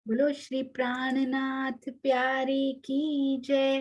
बोलो श्री प्राणनाथ प्यारे की जय।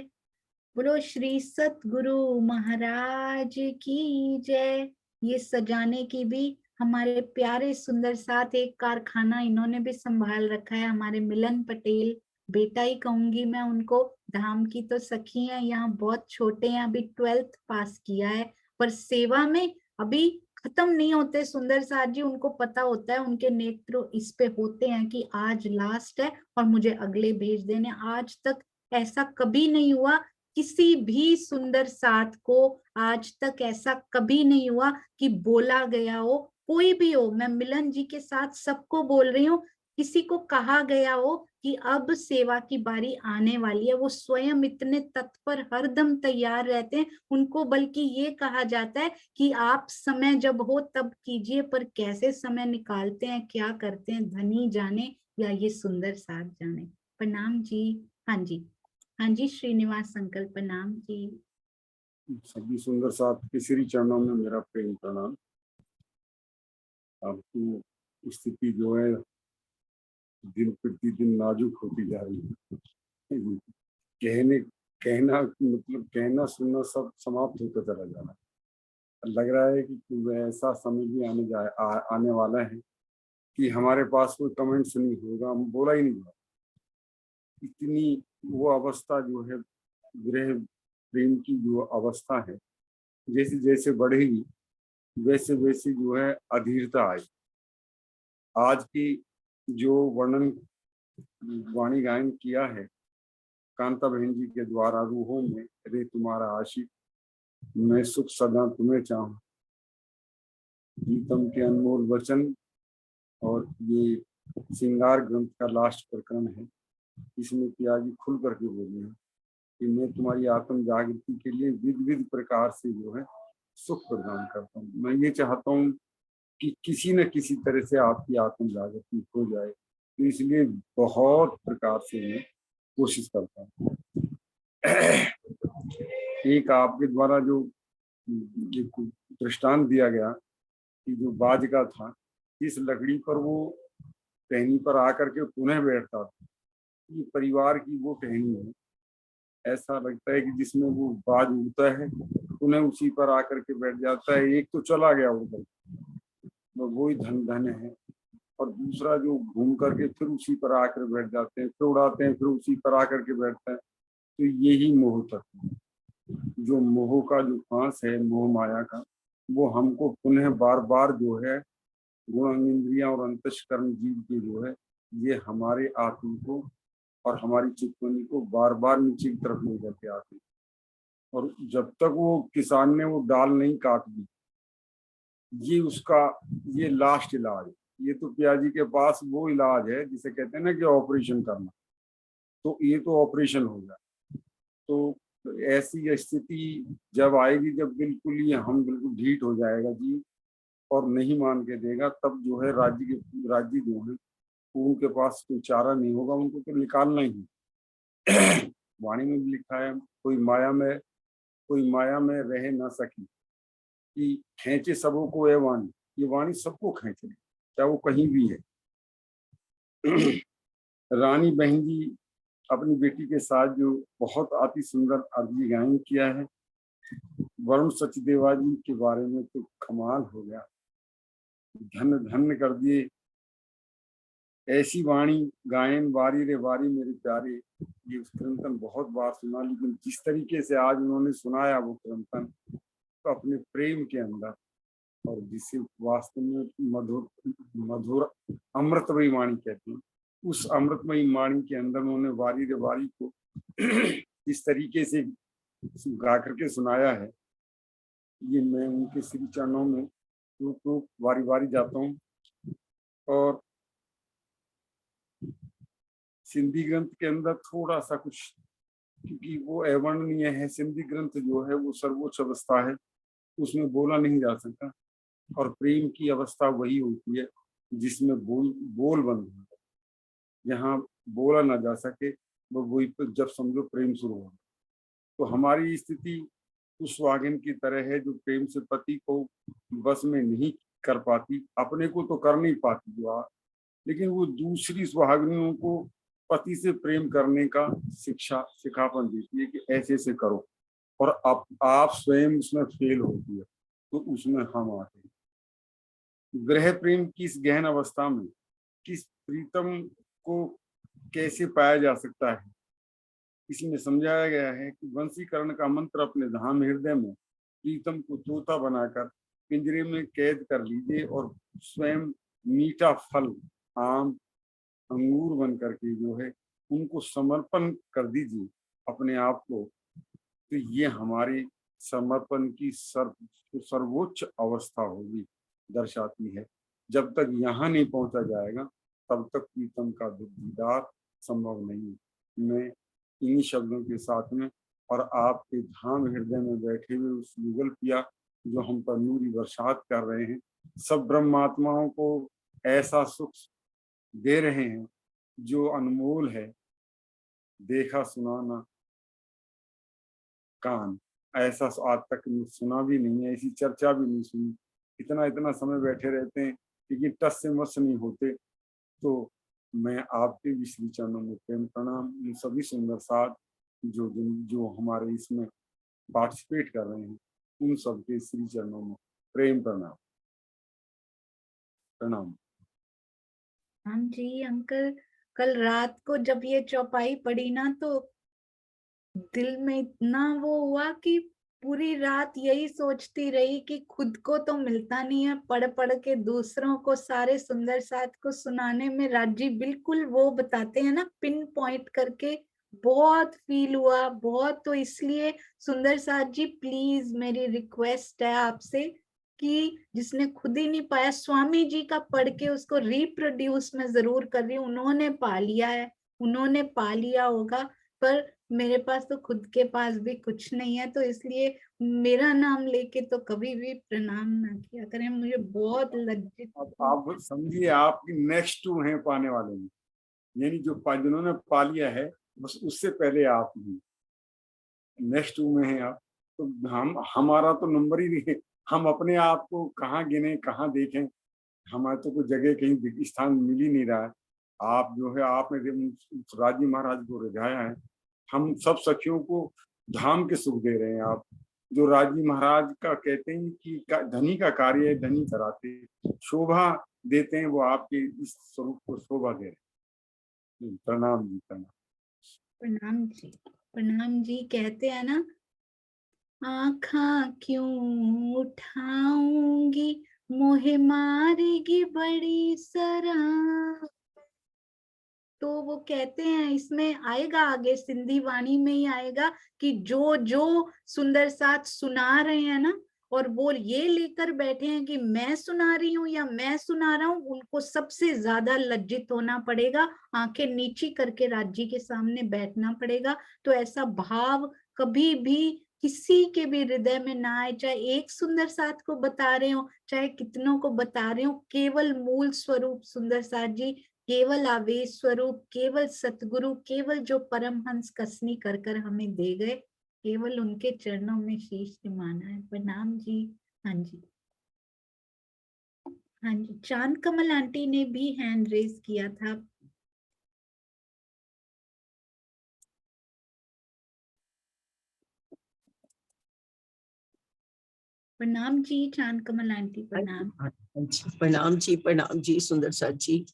बोलो श्री सतगुरु महाराज की जय। ये सजाने की भी हमारे प्यारे सुंदर साथ एक कारखाना इन्होंने भी संभाल रखा है, हमारे मिलन पटेल। बेटा ही कहूंगी मैं उनको, धाम की तो सखी हैं, यहाँ बहुत छोटे हैं, अभी 12th पास किया है, पर सेवा में अभी खत्म नहीं होते सुंदर साथ जी। उनको पता होता है, उनके नेत्र इस पे होते हैं कि आज लास्ट है और मुझे अगले भेज देने। आज तक ऐसा कभी नहीं हुआ किसी भी सुंदर साथ को, आज तक ऐसा कभी नहीं हुआ कि बोला गया हो, कोई भी हो, मैं मिलन जी के साथ सबको बोल रही हूँ, किसी को कहा गया हो कि अब सेवा की बारी आने वाली है, वो स्वयं इतने तत्पर हरदम तैयार रहते हैं। उनको बल्कि ये कहा जाता है कि आप समय जब हो तब कीजिए, पर कैसे समय निकालते हैं, क्या करते हैं, धनी जाने या ये सुंदर साथ जाने। प्रणाम जी। हाँ जी, हाँ जी, श्रीनिवास अंकल प्रणाम जी। सभी सुंदर साथ के श्री चरणों में मेरा प्रेम प्रणाम। आपकी स्थिति जो है दिन प्रतिदिन नाजुक होती जा रही है। कहने कहना मतलब कहना सुनना सब समाप्त होता चला जा रहा है। लग रहा है कि ऐसा समय भी आने वाला है कि हमारे पास कोई कमेंट्स नहीं होगा, हम बोला ही नहीं होगा। इतनी वो अवस्था जो है, विरह प्रेम की जो अवस्था है, जैसे जैसे बढ़ेगी वैसे वैसे जो है अधीरता आई। आज की जो वर्णन वाणी गायन किया है कांता बहन जी के द्वारा, रूहों में रे तुम्हारा आशिक, मैं सुख सदा तुम्हें चाहूं, प्रीतम के अनमोल वचन। और ये श्रृंगार ग्रंथ का लास्ट प्रकरण है। इसमें पिया जी खुल करके बोले हैं कि मैं तुम्हारी आत्म जागृति के लिए विविध विविध प्रकार से जो है सुख प्रदान करता हूँ। मैं ये चाहता हूँ कि किसी न किसी तरह से आपकी आत्म जागृति हो जाए, तो इसलिए बहुत प्रकार से मैं कोशिश करता हूँ। एक आपके द्वारा जो एक दृष्टांत दिया गया कि जो बाज का था, इस लकड़ी पर वो टहनी पर आकर के पुनः बैठता था, ये परिवार की वो टहनी है। ऐसा लगता है कि जिसमें वो बाज उड़ता है पुनः उसी पर आकर के बैठ जाता है। एक तो चला गया उधर, वो ही धन धन है, और दूसरा जो घूम करके फिर उसी पर आकर बैठ जाते हैं, फिर उड़ाते हैं, फिर उसी पर आकर के बैठते हैं। तो यही मोह तत्व है। जो मोह का जो फांस है, मोह माया का, वो हमको पुनः बार बार जो है गुण इंद्रियां और अंतस्करण जीव की जो है, ये हमारे आत्म को और हमारी चित्तवनी को बार बार नीचे की तरफ ले जाते आते हैं। और जब तक वो किसान ने वो डाल नहीं काट दी, ये उसका ये लास्ट इलाज है। ये तो पिया जी के पास वो इलाज है जिसे कहते हैं ना कि ऑपरेशन करना, तो ये तो ऑपरेशन होगा। तो ऐसी स्थिति जब आएगी, जब बिल्कुल ही हम बिल्कुल ढीठ हो जाएगा जी और नहीं मान के देगा, तब जो है राज्य जो है उनके पास कोई चारा नहीं होगा, उनको तो निकालना ही है। वाणी में भी लिखा है, कोई माया में रह ना सकी कि खींचे सबों को ये वाणी। ये वाणी सबको खींच ले, चाहे वो कहीं भी है। रानी बहन जी अपनी बेटी के साथ जो बहुत अति सुंदर अर्जी गायन किया है, वरुण सचदेवा जी के बारे में तो कमाल हो गया, धन धन कर दिए। ऐसी वाणी गायन वारी रे वारी मेरे प्यारे, ये कीर्तन बहुत बार सुना, लेकिन जिस तरीके से आज उन्होंने सुनाया वो कीर्तन, तो अपने प्रेम के अंदर, और जिसे वास्तव में मधुर मधुर अमृतमयी वाणी कहते हैं, उस अमृतमयी वाणी के अंदर उन्होंने वारी रे वारी को इस तरीके से गा करके सुनाया है। ये मैं उनके श्री चरणों में तो वारी वारी जाता हूँ। और सिंधी ग्रंथ के अंदर थोड़ा सा कुछ, क्योंकि वो अवर्णनीय है, सिंधी ग्रंथ जो है वो सर्वोच्च अवस्था है, उसमें बोला नहीं जा सकता। और प्रेम की अवस्था वही होती है जिसमें बोल बंद हो, जहाँ बोला ना जा सके वो वही पर जब समझो प्रेम शुरू हो। तो हमारी स्थिति उस वागिन की तरह है जो प्रेम से पति को बस में नहीं कर पाती, अपने को तो कर नहीं पाती, जो लेकिन वो दूसरी सुहागिनियों को पति से प्रेम करने का सिखापन देती है कि ऐसे ऐसे करो, और आप स्वयं उसमें फेल होती है, तो उसमें हम आते हैं। ग्रह प्रेम की इस गहन अवस्था में किस प्रीतम को कैसे पाया जा सकता है, इसमें समझाया गया है कि वंशीकरण का मंत्र अपने धाम हृदय में प्रीतम को तोता बनाकर पिंजरे में कैद कर लीजिए और स्वयं मीठा फल आम अंगूर बन करके जो है उनको समर्पण कर दीजिए अपने आप को। तो ये हमारे समर्पण की सर्वोच्च अवस्था होगी, दर्शाती है। जब तक यहाँ नहीं पहुंचा जाएगा तब तक प्रीतम का दीदार संभव नहीं। मैं इन्हीं शब्दों के साथ में और आपके धाम हृदय में बैठे हुए उस युगल पिया जो हम पर नूरी बरसात कर रहे हैं, सब ब्रह्मात्माओं को ऐसा सुख दे रहे हैं जो अनमोल है, देखा सुना ना कान, ऐसा आज तक सुना भी नहीं है, ऐसी चर्चा भी नहीं सुनी। इतना इतना समय बैठे रहते हैं लेकिन टस से मस नहीं होते। तो मैं आपके भी श्री चरणों में प्रेम प्रणाम, इन सभी सुंदर साथ जो जो हमारे इसमें पार्टिसिपेट कर रहे हैं उन सबके श्री चरणों में प्रेम प्रणाम प्रणाम। हाँ जी अंकल, कल रात को जब ये चौपाई पड़ी ना तो दिल में इतना वो हुआ कि पूरी रात यही सोचती रही कि खुद को तो मिलता नहीं है, पढ़ पढ़ के दूसरों को सारे सुंदर साथ को सुनाने में राजी बिल्कुल वो बताते हैं ना पिन पॉइंट करके, बहुत फील हुआ बहुत। तो इसलिए सुंदर साथ जी प्लीज मेरी रिक्वेस्ट है आपसे कि जिसने खुद ही नहीं पाया, स्वामी जी का पढ़ के उसको रिप्रोड्यूस मैं जरूर कर रही हूँ, उन्होंने पा लिया है, उन्होंने पा लिया होगा, पर मेरे पास तो खुद के पास भी कुछ नहीं है। तो इसलिए मेरा नाम लेके तो कभी भी प्रणाम ना किया करें, मुझे बहुत लज्जित। अब आप समझिए आपकी नेक्स्ट टू हैं पाने वाले में, यानी जो जिन्होंने पा लिया है बस उससे पहले आप ही नेक्स्ट टू में हैं आप। तो हम हमारा तो नंबर ही नहीं है, हम अपने आप को कहाँ गिने कहाँ देखें, हमारे तो कोई जगह कहीं स्थान मिल ही नहीं रहा है। आप जो है आपने राजी महाराज को रिझाया है, हम सब सखियों को धाम के सुख दे रहे हैं आप। जो राजी महाराज का कहते हैं कि धनी का कार्य है धनी कराते, शोभा देते हैं वो आपके इस स्वरूप को शोभा दे रहे हैं। प्रणाम जी प्रणाम। प्रणाम जी, प्रणाम जी। कहते हैं ना, आँखा क्यों उठाऊंगी मोहे मारेगी बड़ी सराह। तो वो कहते हैं इसमें आएगा आगे सिंधी वाणी में ही आएगा कि जो जो सुंदर साथ सुना रहे हैं ना और वो ये लेकर बैठे हैं कि मैं सुना रही हूँ या मैं सुना रहा हूँ, उनको सबसे ज्यादा लज्जित होना पड़ेगा, आंखें नीची करके राज्य के सामने बैठना पड़ेगा। तो ऐसा भाव कभी भी किसी के भी हृदय में ना आए, चाहे एक सुंदर साथ को बता रहे हो चाहे कितनों को बता रहे हो, केवल मूल स्वरूप सुंदर साथ जी, केवल आवेश स्वरूप, केवल सतगुरु, केवल जो परमहंस कसनी कर कर हमें दे गए, केवल उनके चरणों में शीश निमाना है। प्रणाम जी। हाँ जी, हाँ जी, चांद कमल आंटी ने भी हैंड रेज किया था। प्रणाम जी चांद कमल आंटी, प्रणाम। प्रणाम जी सुंदर साथ जी।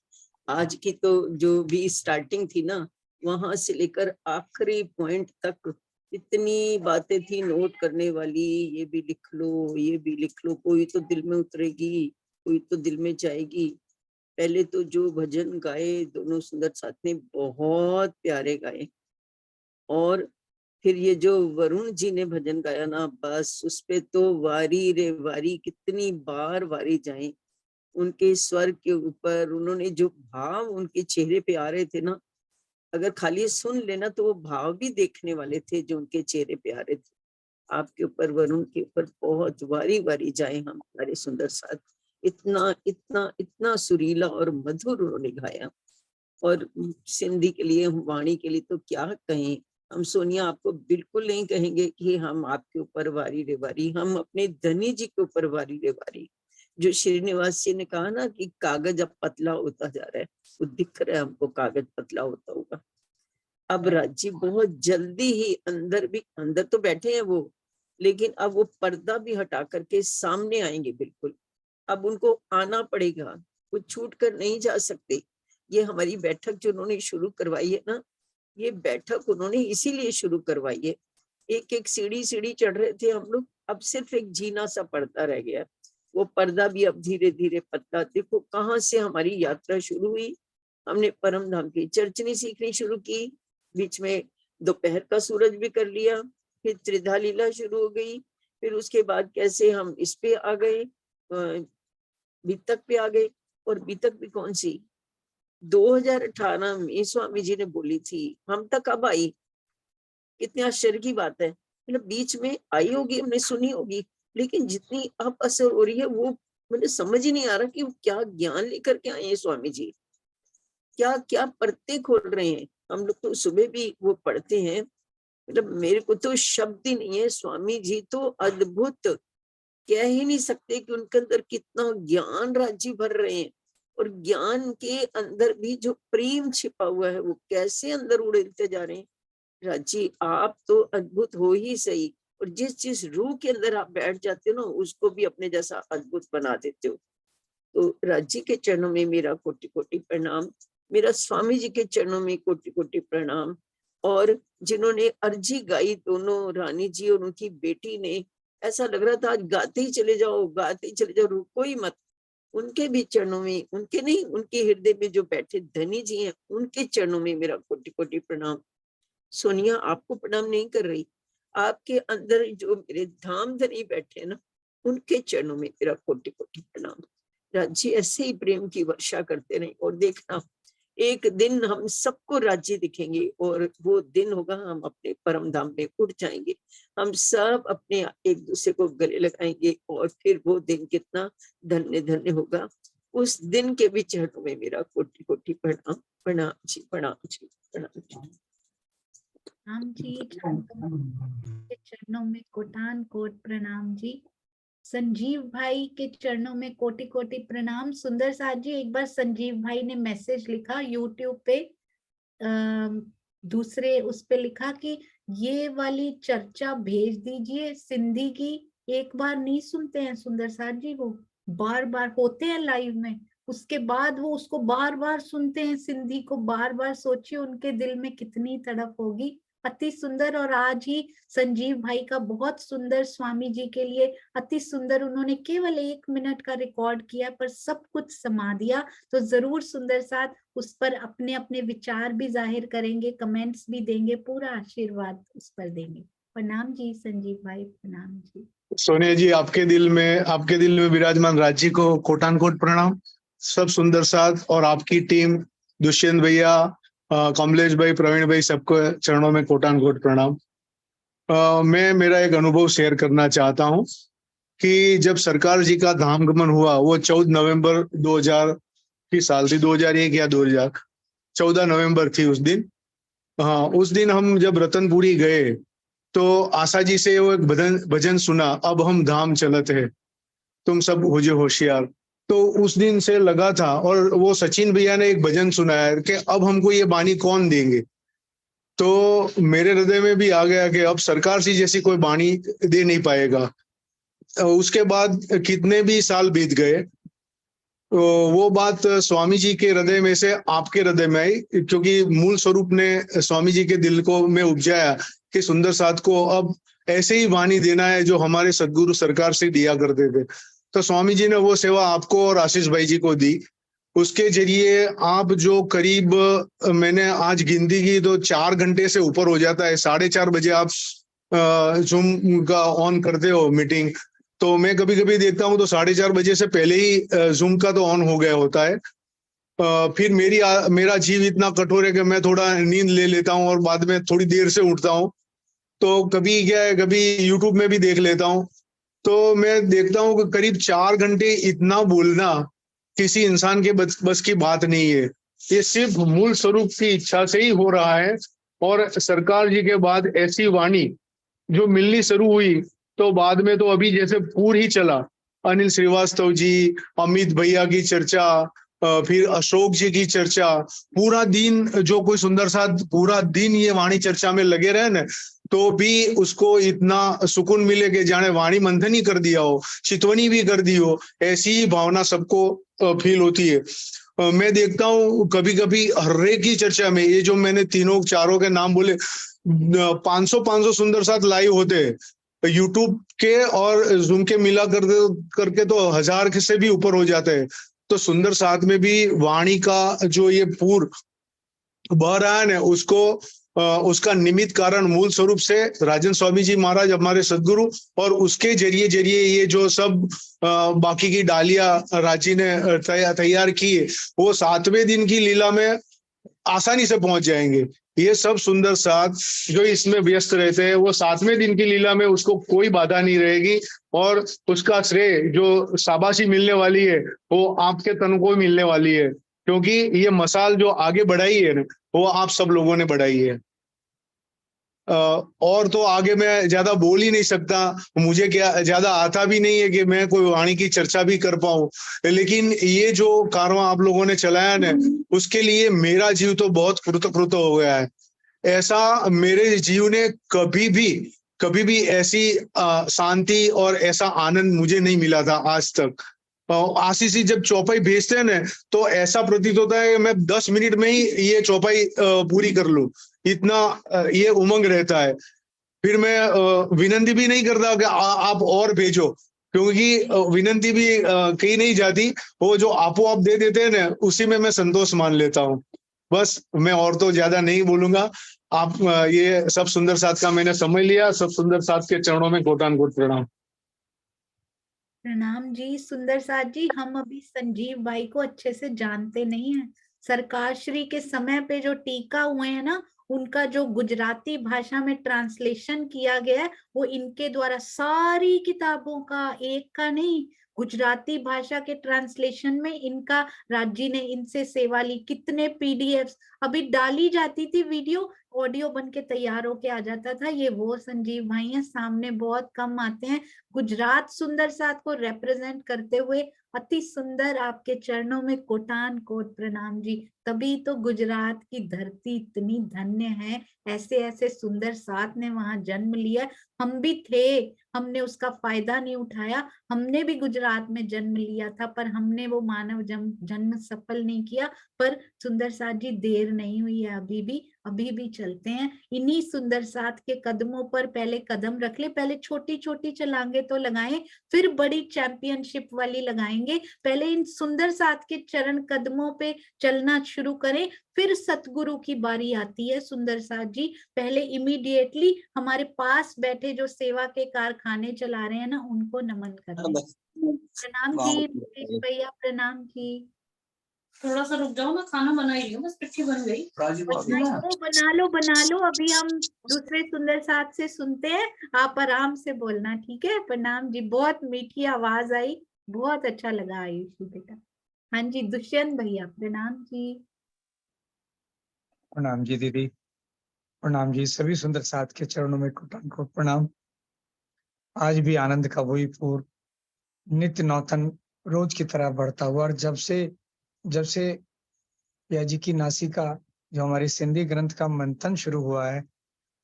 आज की तो जो भी स्टार्टिंग थी ना, वहां से लेकर आखिरी पॉइंट तक इतनी बातें थी नोट करने वाली, ये भी लिख लो ये भी लिख लो, कोई तो दिल में उतरेगी कोई तो दिल में जाएगी। पहले तो जो भजन गाए दोनों सुंदर साथ ने बहुत प्यारे गाए, और फिर ये जो वरुण जी ने भजन गाया ना, बस उस पे तो वारी रे वारी, कितनी बार वारी जाए। उनके स्वर के ऊपर उन्होंने जो भाव उनके चेहरे पे आ रहे थे ना, अगर खाली सुन लेना तो वो भाव भी देखने वाले थे जो उनके चेहरे पे आ रहे थे। आपके ऊपर वरुण के ऊपर बहुत वारी वारी जाए हम सारे सुंदर साथ। इतना इतना इतना सुरीला और मधुर उन्होंने गाया। और सिंधी के लिए वाणी के लिए तो क्या कहें हम। सोनिया आपको बिल्कुल नहीं कहेंगे कि हम आपके ऊपर वारी रे वारी, हम अपने धनी जी के ऊपर वारी रे वारी। जो श्रीनिवास जी ने कहा ना कि कागज अब पतला होता जा रहा है, वो दिख रहा है हमको कागज पतला होता होगा। अब राज्य बहुत जल्दी ही अंदर तो बैठे हैं वो, लेकिन अब वो पर्दा भी हटा करके सामने आएंगे बिल्कुल। अब उनको आना पड़ेगा, वो छूट कर नहीं जा सकते। ये हमारी बैठक जो उन्होंने शुरू करवाई है ना, ये बैठक उन्होंने इसीलिए शुरू करवाई है। एक एक सीढ़ी सीढ़ी चढ़ रहे थे हम लोग, अब सिर्फ एक जीना सा पर्दा रह गया। वो पर्दा भी अब धीरे धीरे पतला। देखो कहाँ से हमारी यात्रा शुरू हुई। हमने परम धाम की चर्चनी सीखनी शुरू की, बीच में दोपहर का सूरज भी कर लिया, फिर त्रिधा लीला शुरू हो गई, फिर उसके बाद कैसे हम इस पे आ गए, बीतक पे आ गए। और बीतक भी कौन सी 2018 में स्वामी जी ने बोली थी, हम तक अब आई। कितने आश्चर्य की बात है। मतलब बीच में आई होगी, हमने सुनी होगी, लेकिन जितनी अब असर हो रही है वो मुझे समझ ही नहीं आ रहा कि वो क्या ज्ञान लेकर के आए हैं स्वामी जी, क्या क्या परतें खोल रहे हैं। हम लोग तो सुबह भी वो पढ़ते हैं, मतलब मेरे को तो शब्द ही नहीं है। स्वामी जी तो अद्भुत, कह ही नहीं सकते कि उनके अंदर कितना ज्ञान राज्य भर रहे हैं। और ज्ञान के अंदर भी जो प्रेम छिपा हुआ है वो कैसे अंदर उड़ेलते जा रहे हैं। राजी आप तो अद्भुत हो ही सही, और जिस रूह के अंदर आप बैठ जाते हो ना, उसको भी अपने जैसा अद्भुत बना देते हो। तो राजी के चरणों में मेरा कोटि कोटि प्रणाम, मेरा स्वामी जी के चरणों में कोटि कोटि प्रणाम। और जिन्होंने अर्जी गाई, दोनों रानी जी और उनकी बेटी ने, ऐसा लग रहा था आज गाते ही चले जाओ, गाते ही चले जाओ, रुको ही मत। उनके भी चरणों में, उनके नहीं, उनके हृदय में जो बैठे धनी जी हैं, उनके चरणों में मेरा कोटि कोटि प्रणाम। सोनिया आपको प्रणाम नहीं कर रही, आपके अंदर जो मेरे धाम धनी बैठे ना, उनके चरणों में मेरा कोटि कोटि प्रणाम। राज्य ऐसे ही प्रेम की वर्षा करते रहे, और देखना एक दिन हम सबको राज्य दिखेंगे, और वो दिन होगा हम अपने परम धाम में उठ जाएंगे। हम सब अपने एक दूसरे को गले लगाएंगे, और फिर वो दिन कितना धन्य धन्य होगा। उस दिन के भी चरणों में मेरा कोटि कोटि प्रणाम। प्रणाम जी, प्रणाम जी, प्रणाम जी। राम जी के चरणों में कोटान कोट प्रणाम जी। संजीव भाई के चरणों में कोटि कोटि प्रणाम। सुंदर साथ जी, एक बार संजीव भाई ने मैसेज लिखा यूट्यूब पे, दूसरे उस पे लिखा कि ये वाली चर्चा भेज दीजिए सिंधी की। एक बार नहीं सुनते हैं सुंदर साथ जी, वो बार बार होते हैं लाइव में, उसके बाद वो उसको बार बार सुनते हैं सिंधी को बार बार। सोचिए उनके दिल में कितनी तड़प होगी। अति सुंदर। और आज ही संजीव भाई का बहुत सुंदर स्वामी जी के लिए अति सुंदर, उन्होंने केवल 1 मिनट का रिकॉर्ड किया पर सब कुछ समा दिया। तो जरूर सुंदर साथ उस पर अपने अपने विचार भी जाहिर करेंगे, कमेंट्स भी देंगे, पूरा आशीर्वाद उस पर देंगे। प्रणाम जी संजीव भाई, प्रणाम जी। सोनिया जी, आपके दिल में विराजमान राज्य को कोटान कोट प्रणाम। सब सुंदर साथ और आपकी टीम, दुष्यंत भैया, कमलेश भाई, प्रवीण भाई, सबको चरणों में कोटान कोट प्रणाम। मैं मेरा एक अनुभव शेयर करना चाहता हूँ कि जब सरकार जी का धाम गमन हुआ, वो 14 नवंबर 2000 की साल थी, 2001 या 2014 नवंबर थी उस दिन। हाँ, उस दिन हम जब रतनपुरी गए तो आशा जी से वो एक भजन सुना, अब हम धाम चलत है, तुम सब हो जो होशियार। तो उस दिन से लगा था, और वो सचिन भैया ने एक भजन सुनाया कि अब हमको ये बानी कौन देंगे। तो मेरे हृदय में भी आ गया कि अब सरकार सी जैसी कोई बानी दे नहीं पाएगा। उसके बाद कितने भी साल बीत गए, वो बात स्वामी जी के हृदय में से आपके हृदय में आई, क्योंकि मूल स्वरूप ने स्वामी जी के दिल को में उपजाया कि सुंदर साथ को अब ऐसे ही वाणी देना है जो हमारे सदगुरु सरकार से दिया करते थे। तो स्वामी जी ने वो सेवा आपको और आशीष भाई जी को दी। उसके जरिए आप जो करीब, मैंने आज गिनती की तो 4 घंटे से ऊपर हो जाता है, 4:30 बजे आप जूम का ऑन करते हो मीटिंग। तो मैं कभी कभी देखता हूँ तो 4:30 बजे से पहले ही जूम का तो ऑन हो गया होता है। फिर मेरा जीव इतना कठोर है कि मैं थोड़ा नींद ले लेता हूँ और बाद में थोड़ी देर से उठता हूँ। तो कभी क्या है, कभी यूट्यूब में भी देख लेता हूँ। तो मैं देखता हूँ कि करीब 4 घंटे इतना बोलना किसी इंसान के बस की बात नहीं है। ये सिर्फ मूल स्वरूप की इच्छा से ही हो रहा है। और सरकार जी के बाद ऐसी वाणी जो मिलनी शुरू हुई, तो बाद में तो अभी जैसे पूर ही चला, अनिल श्रीवास्तव जी, अमित भैया की चर्चा, फिर अशोक जी की चर्चा, पूरा दिन जो कोई सुंदर साथ पूरा दिन ये वाणी चर्चा में लगे रहे ना, तो भी उसको इतना सुकून मिले कि जाने वाणी मंथन ही कर दिया हो, चितवनी भी कर दी हो, ऐसी ही भावना सबको फील होती है। मैं देखता हूँ कभी कभी हर एक की चर्चा में, ये जो मैंने तीनों चारों के नाम बोले, 500 सुंदर साथ लाइव होते हैं यूट्यूब के, और जूम के मिला करके तो 1000 से भी ऊपर हो जाते हैं। तो सुंदर साथ में भी वाणी का जो ये पूर बह रहा है ना, उसको उसका निमित्त कारण मूल स्वरूप से राजन स्वामी जी महाराज हमारे सदगुरु, और उसके जरिए जरिए ये जो सब बाकी की डालियां राजी ने तैयार की है, वो 7वें दिन की लीला में आसानी से पहुंच जाएंगे। ये सब सुंदर साथ जो इसमें व्यस्त रहते हैं, वो 7वें दिन की लीला में उसको कोई बाधा नहीं रहेगी, और उसका श्रेय जो शाबाशी मिलने वाली है वो आपके तन को मिलने वाली है, क्योंकि ये मसाल जो आगे बढ़ाई है ना, वो आप सब लोगों ने बढ़ाई है। और तो आगे मैं ज्यादा बोल ही नहीं सकता, मुझे क्या ज्यादा आता भी नहीं है कि मैं कोई वाणी की चर्चा भी कर पाऊं, लेकिन ये जो कारवां आप लोगों ने चलाया ना, उसके लिए मेरा जीव तो बहुत कृतकृत हो गया है। ऐसा मेरे जीव ने कभी भी ऐसी शांति और ऐसा आनंद मुझे नहीं मिला था आज तक। आशीष जी जब चौपाई भेजते हैं ना, तो ऐसा प्रतीत होता है कि मैं 10 मिनट में ही ये चौपाई पूरी कर लूं, इतना ये उमंग रहता है। फिर मैं विनंती भी नहीं करता कि आप और भेजो, क्योंकि विनंती भी कही नहीं जाती, वो जो आपो आप दे देते हैं ना, उसी में मैं संतोष मान लेता हूँ। बस मैं और तो ज्यादा नहीं बोलूंगा। आप ये सब सुंदर साथ का मैंने समझ लिया। सब सुंदर साथ के चरणों में कोटान कोट प्रणाम। प्रणाम जी सुंदर साथ जी। हम अभी संजीव भाई को अच्छे से जानते नहीं है। सरकार श्री के समय पे जो टीका हुए हैं ना, उनका जो गुजराती भाषा में ट्रांसलेशन किया गया है, वो इनके द्वारा सारी किताबों का, एक का नहीं, गुजराती भाषा के ट्रांसलेशन में इनका, राज्य ने इनसे सेवा ली। कितने पीडीएफ अभी डाली जाती थी, वीडियो ऑडियो बन के तैयार होके आ जाता था। ये वो संजीव भाई हैं, सामने बहुत कम आते हैं। गुजरात सुंदर साथ को रिप्रेजेंट करते हुए अति सुंदर आपके चरणों में कोटान कोट प्रणाम जी। तभी तो गुजरात की धरती इतनी धन्य है, ऐसे ऐसे सुंदर साथ ने वहां जन्म लिया। हम भी थे, हमने उसका फायदा नहीं उठाया। हमने भी गुजरात में जन्म लिया था, पर हमने वो मानव जन्म सफल नहीं किया। पर सुंदर साथ जी देर नहीं हुई है, अभी भी चलते हैं इन्हीं सुंदर साथ के कदमों पर। पहले कदम रख ले, पहले छोटी छोटी छलांगे तो लगाएं, फिर बड़ी चैंपियनशिप वाली लगाएंगे। पहले इन सुंदर साथ के चरण कदमों पे चलना शुरू करें, फिर सतगुरु की बारी आती है। सुंदर साथ जी पहले इमीडिएटली हमारे पास बैठे जो सेवा के कारखाने चला रहे हैं ना, उनको नमन करें। प्रणाम जी भैया, प्रणाम जी। थोड़ा सा रुक जाओ, मैं खाना बना ही रही हूँ, बस पिट्ठी बन गई। बना लो, अभी हम दूसरे सुंदर साथ से सुनते हैं, आप आराम से बोलना, ठीक है। प्रणाम जी, बहुत मीठी आवाज आई, बहुत अच्छा लगा आयुषी बेटा। हाँ जी दुष्यंत भैया, प्रणाम जी। प्रणाम जी दीदी, प्रणाम जी। सभी सुंदर साथ के चरणों में कोटान कोट प्रणाम। आज भी आनंद का वही पूर नित्य नौतन रोज की तरह बढ़ता हुआ, और जब से पिया जी की नासिका जो हमारे सिंधी ग्रंथ का मंथन शुरू हुआ है,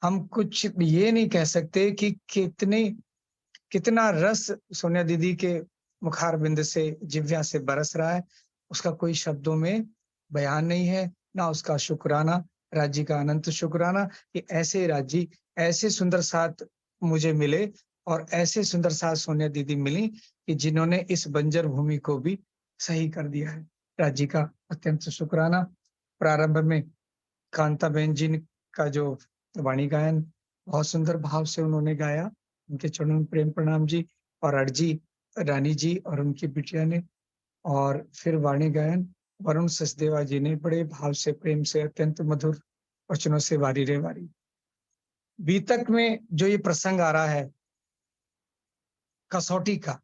हम कुछ ये नहीं कह सकते कि कितना रस सोनिया दीदी के मुखार बिंद से, जिव्या से बरस रहा है। उसका कोई शब्दों में बयान नहीं है, ना उसका शुक्राना। राज्य का अनंत शुक्राना कि ऐसे राज्य, ऐसे सुंदर साथ मुझे मिले, और ऐसे सुंदर साथ सोनिया दीदी मिली कि जिन्होंने इस बंजर भूमि को भी सही कर दिया है। राज्य का अत्यंत शुक्राना। प्रारंभ में कांताबेन जी का जो वाणी गायन बहुत सुंदर भाव से उन्होंने गाया, उनके चरणों में प्रेम प्रणाम जी। और अर्जी रानी जी और उनकी बिटिया ने, और फिर वाणी गायन वरुण सचदेवा जी ने बड़े भाव से, प्रेम से, अत्यंत मधुर वचनों से वारी रे वारी। बीतक में जो ये प्रसंग आ रहा है कसौटी का,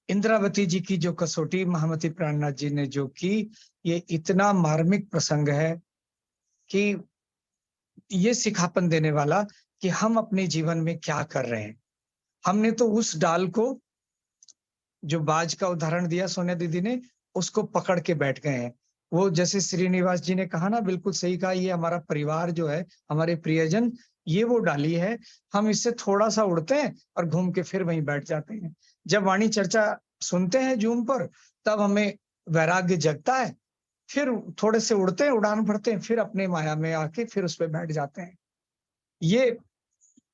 इंद्रावती जी की जो कसौटी महामती प्राणनाथ जी ने जो की, ये इतना मार्मिक प्रसंग है कि ये सिखापन देने वाला कि हम अपने जीवन में क्या कर रहे हैं। हमने तो उस डाल को जो बाज का उदाहरण दिया सोनिया दीदी ने, उसको पकड़ के बैठ गए हैं। वो जैसे श्रीनिवास जी ने कहा ना, बिल्कुल सही कहा, ये हमारा परिवार जो है, हमारे प्रियजन, ये वो डाली है। हम इससे थोड़ा सा उड़ते हैं और घूम के फिर वहीं बैठ जाते हैं। जब वाणी चर्चा सुनते हैं जूम पर, तब हमें वैराग्य जगता है, फिर थोड़े से उड़ते हैं, उड़ान भरते हैं, फिर अपने माया में आके फिर उस पे बैठ जाते हैं।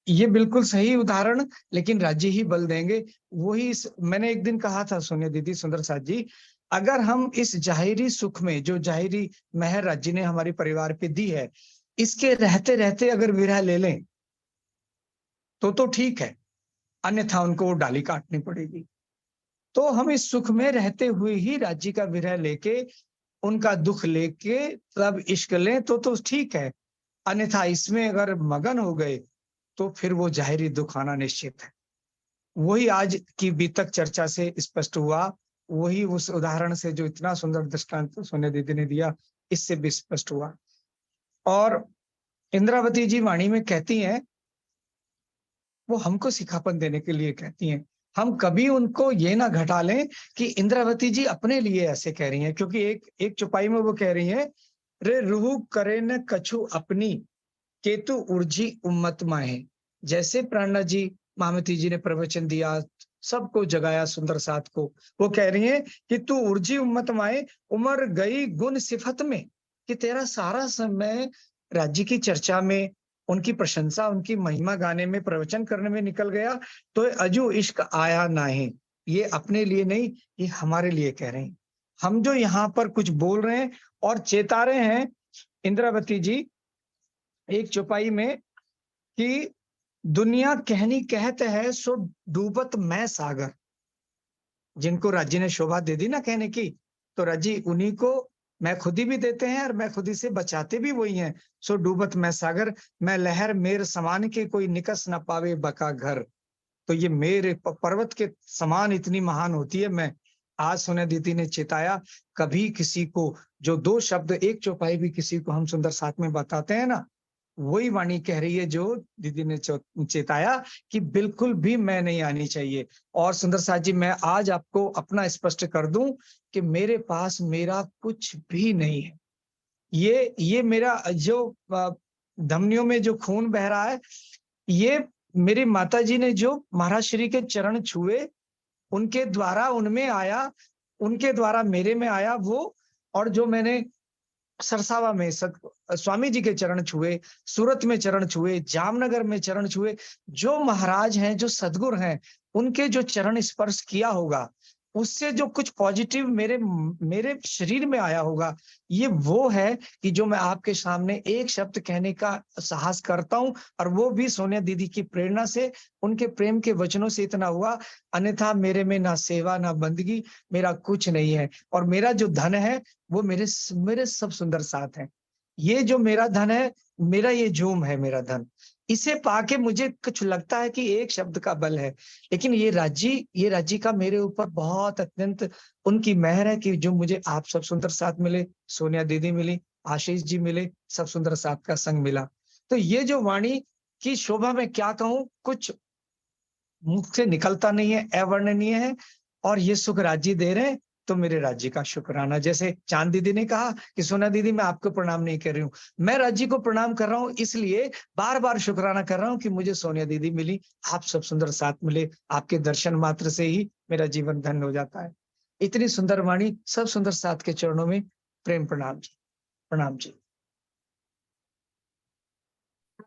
ये बिल्कुल सही उदाहरण, लेकिन राज्य ही बल देंगे। वही मैंने एक दिन कहा था सोनिया दीदी, सुंदर साथ जी, अगर हम इस जाहिरी सुख में, जो जाहिरी मेहर राज्य ने हमारे परिवार पे दी है, इसके रहते रहते अगर विरह ले लें तो ठीक है, अन्यथा उनको वो डाली काटनी पड़ेगी। तो हम इस सुख में रहते हुए ही राज्य का विरह लेके, उनका दुख लेके तब इश्क लें तो ठीक है, अन्यथा इसमें अगर मगन हो गए तो फिर वो जाहिरी दुख आना निश्चित है। वही आज की बीतक चर्चा से स्पष्ट हुआ, वही उस उदाहरण से जो इतना सुंदर दृष्टांत सोनिया दीदी ने दिया, इससे भी स्पष्ट हुआ। और इंद्रावती जी वाणी में कहती हैं, वो हमको सिखापन देने के लिए कहती हैं। हम कभी उनको ये ना घटा लें कि इंद्रावती जी अपने लिए ऐसे कह रही हैं, क्योंकि एक चौपाई में वो कह रही हैं, रे रूह करे न कछु अपनी, केतु उर्जी उम्मत माहे। जैसे प्राणनाथ जी, महामती जी ने प्रवचन दिया, सबको जगाया सुंदर साथ को, वो कह रही हैं कि तू उर्जी उम्मत माए, उमर गई गुण सिफत में, कि तेरा सारा समय राज्य की चर्चा में, उनकी प्रशंसा, उनकी महिमा गाने में, प्रवचन करने में निकल गया, तो अजू इश्क आया नाही। ये अपने लिए नहीं, ये हमारे लिए कह रहे हैं। हम जो यहाँ पर कुछ बोल रहे हैं और चेता रहे हैं, इंद्रावती जी एक चौपाई में, कि दुनिया कहनी कहते है सो डूबत मैं सागर। जिनको राज्य ने शोभा दे दी ना कहने की, तो राज्य उन्हीं को मैं खुद ही भी देते हैं और मैं खुद ही से बचाते भी वही हैं। सो डूबत मैं सागर, मैं लहर मेर समान के कोई निकस न पावे बका घर। तो ये मेरे पर्वत के समान इतनी महान होती है। मैं आज सोनिया दीदी ने चेताया, कभी किसी को जो दो शब्द एक चौपाई भी किसी को हम सुंदर साथ में बताते हैं ना, वही वाणी कह रही है जो दीदी ने चेताया कि बिल्कुल भी मैं नहीं आनी चाहिए। और सुंदर साथ जी, मैं आज आपको अपना स्पष्ट कर दूं कि मेरे पास मेरा कुछ भी नहीं है। ये मेरा जो धमनियों में जो खून बह रहा है, ये मेरी माता जी ने जो महाराज श्री के चरण छुए, उनके द्वारा उनमें आया, उनके द्वारा मेरे में आया वो। और जो मैंने सरसावा में स्वामी जी के चरण छुए, सूरत में चरण छुए, जामनगर में चरण छुए, जो महाराज हैं, जो सद्गुरु हैं, उनके जो चरण स्पर्श किया होगा, उससे जो कुछ पॉजिटिव मेरे शरीर में आया होगा, ये वो है कि जो मैं आपके सामने एक शब्द कहने का साहस करता हूं। और वो भी सोनिया दीदी की प्रेरणा से, उनके प्रेम के वचनों से इतना हुआ, अन्यथा मेरे में ना सेवा ना बंदगी, मेरा कुछ नहीं है। और मेरा जो धन है वो मेरे सब सुंदर साथ हैं। ये जो मेरा धन है, मेरा ये जूम है, मेरा धन। इसे पाके मुझे कुछ लगता है कि एक शब्द का बल है, लेकिन ये राज्य का मेरे ऊपर बहुत अत्यंत उनकी मेहर है कि जो मुझे आप सब सुंदर साथ मिले, सोनिया दीदी मिली, आशीष जी मिले, सब सुंदर साथ का संग मिला। तो ये जो वाणी की शोभा में क्या कहूं, कुछ मुख से निकलता नहीं है, अवर्णनीय है। और ये सुख राज्य दे रहे हैं, तो मेरे राज्य का शुक्राना। जैसे चांद दीदी ने कहा कि सोना दीदी मैं आपको प्रणाम नहीं कर रही हूँ, मैं राज्य को प्रणाम कर रहा हूँ, इसलिए बार बार शुक्राना कर रहा हूँ कि मुझे सोनिया दीदी मिली, आप सब सुंदर साथ मिले। आपके दर्शन मात्र से ही मेरा जीवन धन्य हो जाता है। इतनी सुंदर वाणी, सब सुंदर साथ के चरणों में प्रेम प्रणाम जी। प्रणाम जी।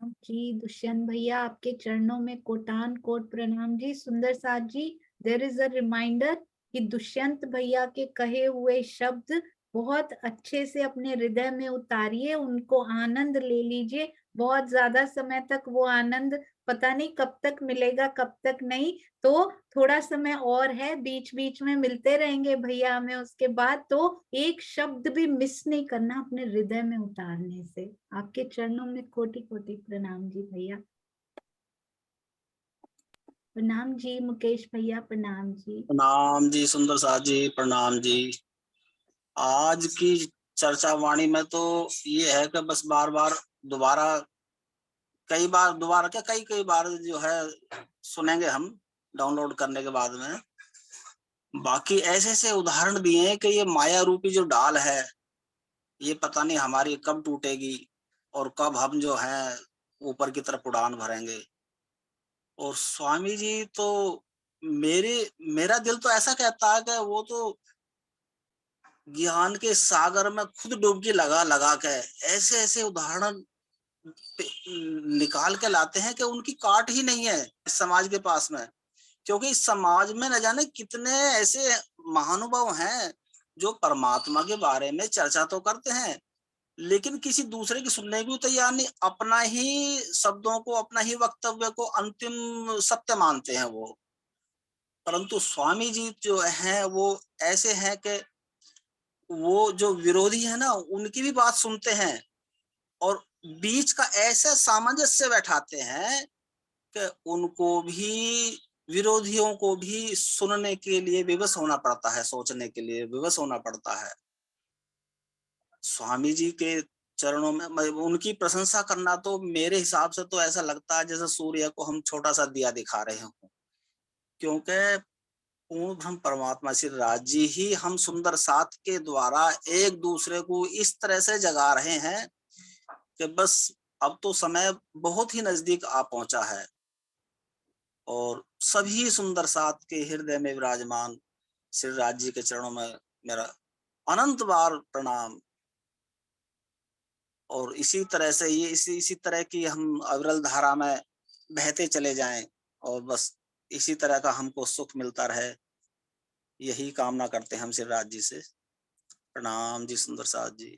जी दुष्यंत भैया, आपके चरणों में कोटान कोट प्रणाम जी। सुंदर साथ जी, देयर इज अ रिमाइंडर कि दुष्यंत भैया के कहे हुए शब्द बहुत अच्छे से अपने हृदय में उतारिए, उनको आनंद ले लीजिए। बहुत ज्यादा समय तक वो आनंद पता नहीं कब तक मिलेगा, कब तक नहीं, तो थोड़ा समय और है, बीच बीच में मिलते रहेंगे भैया हमें उसके बाद। तो एक शब्द भी मिस नहीं करना अपने हृदय में उतारने से। आपके चरणों में कोटि कोटि प्रणाम जी भैया। प्रणाम जी मुकेश भैया, प्रणाम जी। प्रणाम जी सुंदर साथ जी, प्रणाम जी। आज की चर्चा वाणी में तो ये है कि बस बार बार दोबारा, कई बार जो है सुनेंगे हम डाउनलोड करने के बाद में। बाकी ऐसे ऐसे उदाहरण दिए हैं कि ये माया रूपी जो डाल है, ये पता नहीं हमारी कब टूटेगी और कब हम जो है ऊपर की तरफ उड़ान भरेंगे। और स्वामी जी तो मेरा दिल तो ऐसा कहता है कि वो तो ज्ञान के सागर में खुद डुबकी लगा लगा के ऐसे ऐसे उदाहरण निकाल के लाते हैं कि उनकी काट ही नहीं है इस समाज के पास में। क्योंकि इस समाज में न जाने कितने ऐसे महानुभाव हैं जो परमात्मा के बारे में चर्चा तो करते हैं, लेकिन किसी दूसरे की सुनने को तैयार नहीं, अपना ही शब्दों को, अपना ही वक्तव्य को अंतिम सत्य मानते हैं वो। परंतु स्वामी जी जो हैं वो ऐसे हैं कि वो जो विरोधी है ना उनकी भी बात सुनते हैं और बीच का ऐसा सामंजस्य बैठाते हैं कि उनको भी, विरोधियों को भी सुनने के लिए विवश होना पड़ता है, सोचने के लिए विवश होना पड़ता है। स्वामी जी के चरणों में उनकी प्रशंसा करना तो मेरे हिसाब से तो ऐसा लगता है जैसे सूर्य को हम छोटा सा दिया दिखा रहे हो, क्योंकि पूर्ण ब्रह्म परमात्मा श्री राज जी ही हम सुंदर साथ के द्वारा एक दूसरे को इस तरह से जगा रहे हैं कि बस अब तो समय बहुत ही नजदीक आ पहुंचा है। और सभी सुंदर साथ के हृदय में विराजमान श्री राज जी के चरणों में मेरा अनंत बार प्रणाम। और इसी तरह से ये इसी तरह की हम अविरल धारा में बहते चले जाएं और बस इसी तरह का हमको सुख मिलता रहे, यही कामना करते हैं हम श्री राज जी से। प्रणाम जी सुंदर साथ जी।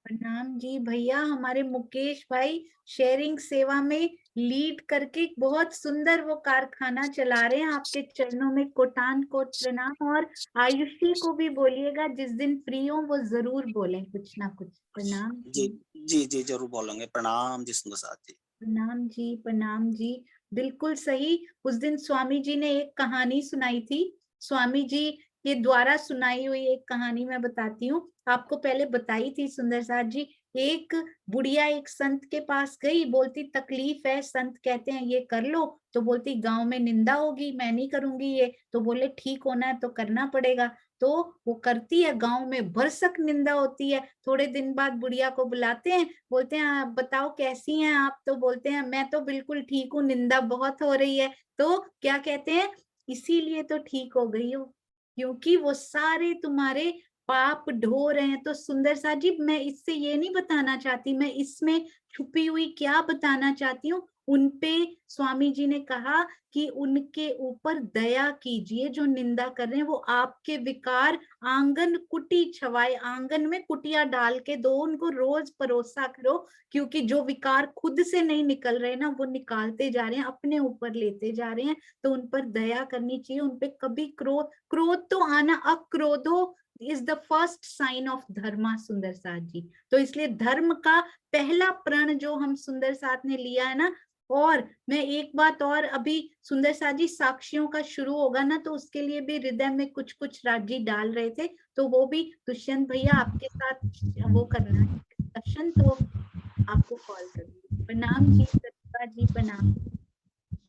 प्रणाम जी भैया। हमारे मुकेश भाई शेयरिंग सेवा में लीड करके बहुत सुंदर वो कारखाना चला रहे हैं। आपके चरणों में कोटान कोट प्रणाम। और आयुषी को भी बोलिएगा, जिस दिन फ्री हो वो जरूर बोलें कुछ ना कुछ। प्रणाम जी जी जी जरूर बोलेंगे। प्रणाम जी सुंदर साथ जी। प्रणाम जी। प्रणाम जी। बिल्कुल सही। उस दिन स्वामी जी ने एक कहानी सुनाई थी, स्वामी जी के द्वारा सुनाई हुई एक कहानी मैं बताती हूँ। आपको पहले बताई थी सुंदर साथ जी। एक बुढ़िया एक संत के पास गई, बोलती तकलीफ है, संत कहते हैं ये कर लो। तो बोलती गांव में निंदा होगी, मैं नहीं करूंगी ये। तो बोले ठीक होना है तो करना पड़ेगा। तो वो करती है, गांव में भरसक निंदा होती है। थोड़े दिन बाद बुढ़िया को बुलाते हैं, बोलते हैं आप बताओ कैसी हैं आप। तो बोलते हैं मैं तो बिल्कुल ठीक हूँ, निंदा बहुत हो रही है। तो क्या कहते हैं, इसीलिए तो ठीक हो गई हो क्योंकि वो सारे तुम्हारे पाप ढो रहे हैं। तो सुंदर सा जी, मैं इससे ये नहीं बताना चाहती, मैं इसमें छुपी हुई क्या बताना चाहती हूँ, उनपे स्वामी जी ने कहा कि उनके ऊपर दया कीजिए, जो निंदा कर रहे हैं वो आपके विकार आंगन कुटी छवाए, आंगन में कुटिया डाल के दो, उनको रोज परोसा करो। क्योंकि जो विकार खुद से नहीं निकल रहे ना, वो निकालते जा रहे हैं, अपने ऊपर लेते जा रहे हैं। तो उन पर दया करनी चाहिए, उनपे कभी क्रोध तो आना, अक्रोधो is the first sign of dharma सुंदर साथ जी। तो इसलिए धर्म का पहला प्रण जो हम सुंदर साथ ने लिया है ना। और मैं एक बात और, अभी सुंदर साथ जी साक्षियों का शुरू होगा ना, तो उसके लिए भी हृदय में कुछ कुछ राजी डाल रहे थे, तो वो भी दुष्यंत भैया आपके साथ वो करना है दर्शन, तो आपको कॉल करूंगी। प्रणाम जी सत्ता जी। प्रणाम।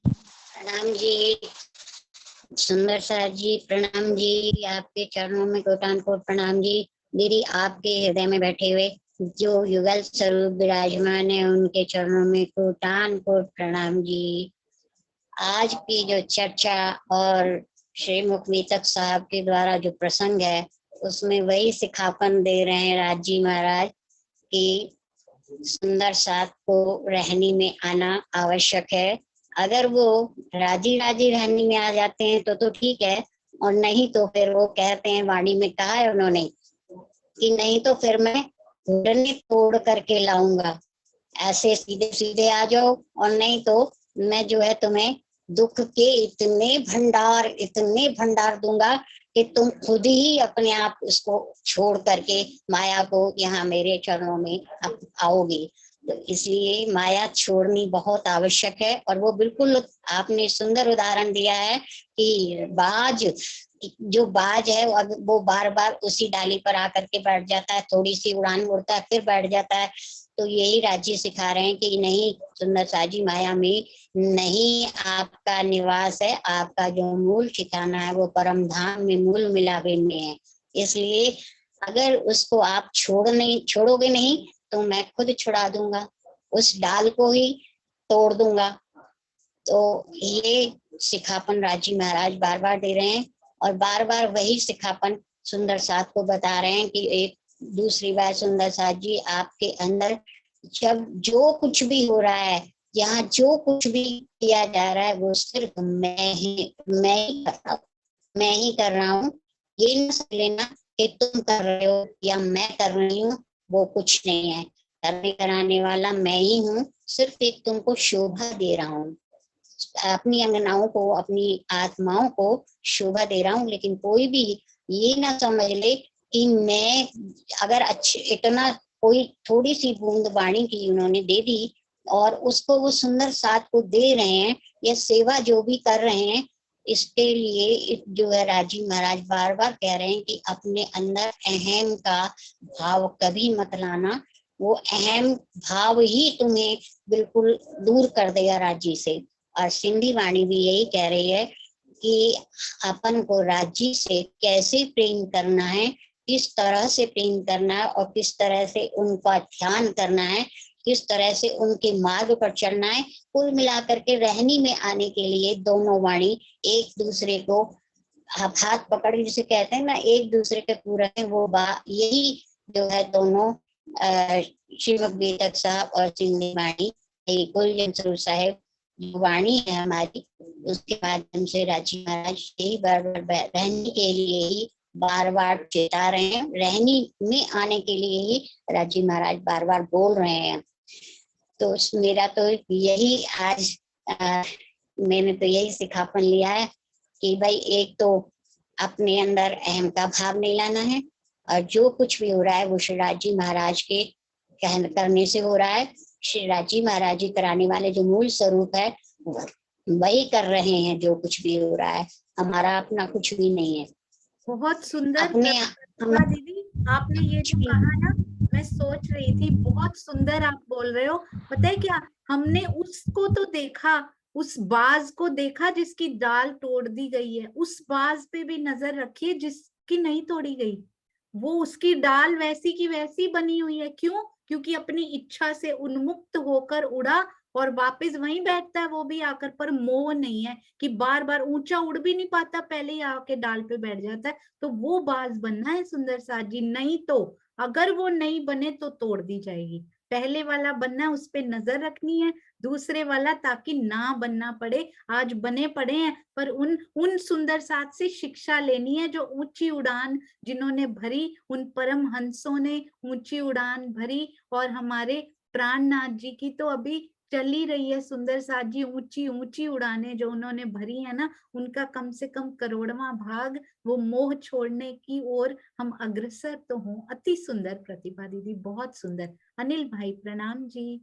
प्रणाम जी सुंदर साथ जी। प्रणाम जी, आपके चरणों में कोटान कोट प्रणाम जी। दीदी आपके हृदय में बैठे हुए जो युगल स्वरूप विराजमान है, उनके चरणों में कोटान कोट प्रणाम जी। आज की जो चर्चा और श्री मुखमीतक साहब के द्वारा जो प्रसंग है, उसमें वही सिखापन दे रहे हैं राज जी महाराज कि सुंदर साथ को रहनी में आना आवश्यक है। अगर वो राजी राजी रहनी में आ जाते हैं तो ठीक है, और नहीं तो फिर वो कहते हैं, वाणी में कहा है उन्होंने कि नहीं तो फिर मैं घुटने तोड़ करके लाऊंगा, ऐसे सीधे सीधे आ जाओ, और नहीं तो मैं जो है तुम्हें दुख के इतने भंडार दूंगा कि तुम खुद ही अपने आप उसको छोड़ करके माया को यहाँ मेरे चरणों में आओगी। तो इसलिए माया छोड़नी बहुत आवश्यक है। और वो बिल्कुल आपने सुंदर उदाहरण दिया है कि जो बाज है वो बार बार उसी डाली पर आकर के बैठ जाता है, थोड़ी सी उड़ान उड़ता है फिर बैठ जाता है। तो यही राजी सिखा रहे हैं कि नहीं सुंदर साजी माया में नहीं आपका निवास है, आपका जो मूल ठिकाना है वो परम धाम में मूल मिलावे में है। इसलिए अगर उसको आप छोड़ोगे नहीं तो मैं खुद छुड़ा दूंगा, उस डाल को ही तोड़ दूंगा। तो ये सिखापन राजी महाराज बार बार दे रहे हैं और बार बार वही सिखापन सुंदर साथ को बता रहे हैं कि एक दूसरी बार सुंदर साथ जी आपके अंदर जब जो कुछ भी हो रहा है, यहाँ जो कुछ भी किया जा रहा है वो सिर्फ मैं ही कर रहा हूँ। ये न समझ लेना कि तुम कर रहे हो या मैं कर रही हूँ, वो कुछ नहीं है। करने कराने वाला मैं ही हूँ, सिर्फ एक तुमको शोभा दे रहा हूँ, अपनी अंगनाओं को, अपनी आत्माओं को शोभा दे रहा हूँ। लेकिन कोई भी ये ना समझ ले कि मैं अगर अच्छे इतना कोई थोड़ी सी बूंद वाणी की उन्होंने दे दी और उसको वो सुंदर साथ को दे रहे हैं या सेवा जो भी कर रहे हैं, इसके लिए जो है राजी महाराज बार बार कह रहे हैं कि अपने अंदर अहम का भाव कभी मत लाना। वो अहम भाव ही तुम्हें बिल्कुल दूर कर देगा राजी से। और सिंधी वाणी भी यही कह रही है कि अपन को राजी से कैसे प्रेम करना है, किस तरह से प्रेम करना है और किस तरह से उनका ध्यान करना है, किस तरह से उनके मार्ग पर चलना है। कुल मिलाकर के रहनी में आने के लिए दोनों वाणी एक दूसरे को हाथ पकड़ जिसे कहते हैं ना, एक दूसरे के पूरक है। वो यही जो है दोनों श्रीमद बेतक साहब और सिंधी वाणी कुलचंद स्वरूप साहब जो वाणी है हमारी, उसके माध्यम से राजी महाराज यही बार बार रहने के लिए ही बार बार चेता रहे हैं, रहनी में आने के लिए ही राजी महाराज बार बार बोल रहे हैं। तो मेरा तो यही आज मैंने तो यही सिखापन लिया है कि भाई एक तो अपने अंदर अहम का भाव नहीं लाना है और जो कुछ भी हो रहा है वो श्री राजी महाराज के करने से हो रहा है। श्री राजी महाराज जी कराने वाले जो मूल स्वरूप है वही कर रहे हैं जो कुछ भी हो रहा है, हमारा अपना कुछ भी नहीं है। बहुत सुंदर अपने दीदी आपने ये जो कहा ना, मैं सोच रही थी बहुत सुंदर आप बोल रहे हो। पता है क्या, हमने उसको तो देखा, उस बाज को देखा जिसकी डाल तोड़ दी गई है, उस बाज पे भी नजर रखिए जिसकी नहीं तोड़ी गई। वो उसकी डाल वैसी की वैसी बनी हुई है। क्यों? क्योंकि अपनी इच्छा से उन्मुक्त होकर उड़ा और वापस वहीं बैठता है वो भी आकर। पर मोह नहीं है कि बार बार ऊंचा उड़ भी नहीं पाता, पहले ही आके डाल पे बैठ जाता है। तो वो बाज बनना है सुंदर साथ जी, नहीं तो अगर वो नहीं बने तो तोड़ दी जाएगी। पहले वाला बनना है, उस पे नजर रखनी है, दूसरे वाला ताकि ना बनना पड़े। आज बने पड़े हैं पर उन सुंदर साथ से शिक्षा लेनी है जो ऊंची उड़ान जिन्होंने भरी, उन परम हंसों ने ऊंची उड़ान भरी। और हमारे प्राणनाथ जी की तो अभी चल ही रही है सुंदर साथ जी, ऊंची ऊंची उड़ाने जो उन्होंने भरी है ना, उनका कम से कम करोड़वां भाग वो मोह छोड़ने की ओर हम अग्रसर तो हों। अति सुंदर प्रतिभा दीदी, बहुत सुंदर। अनिल भाई प्रणाम जी।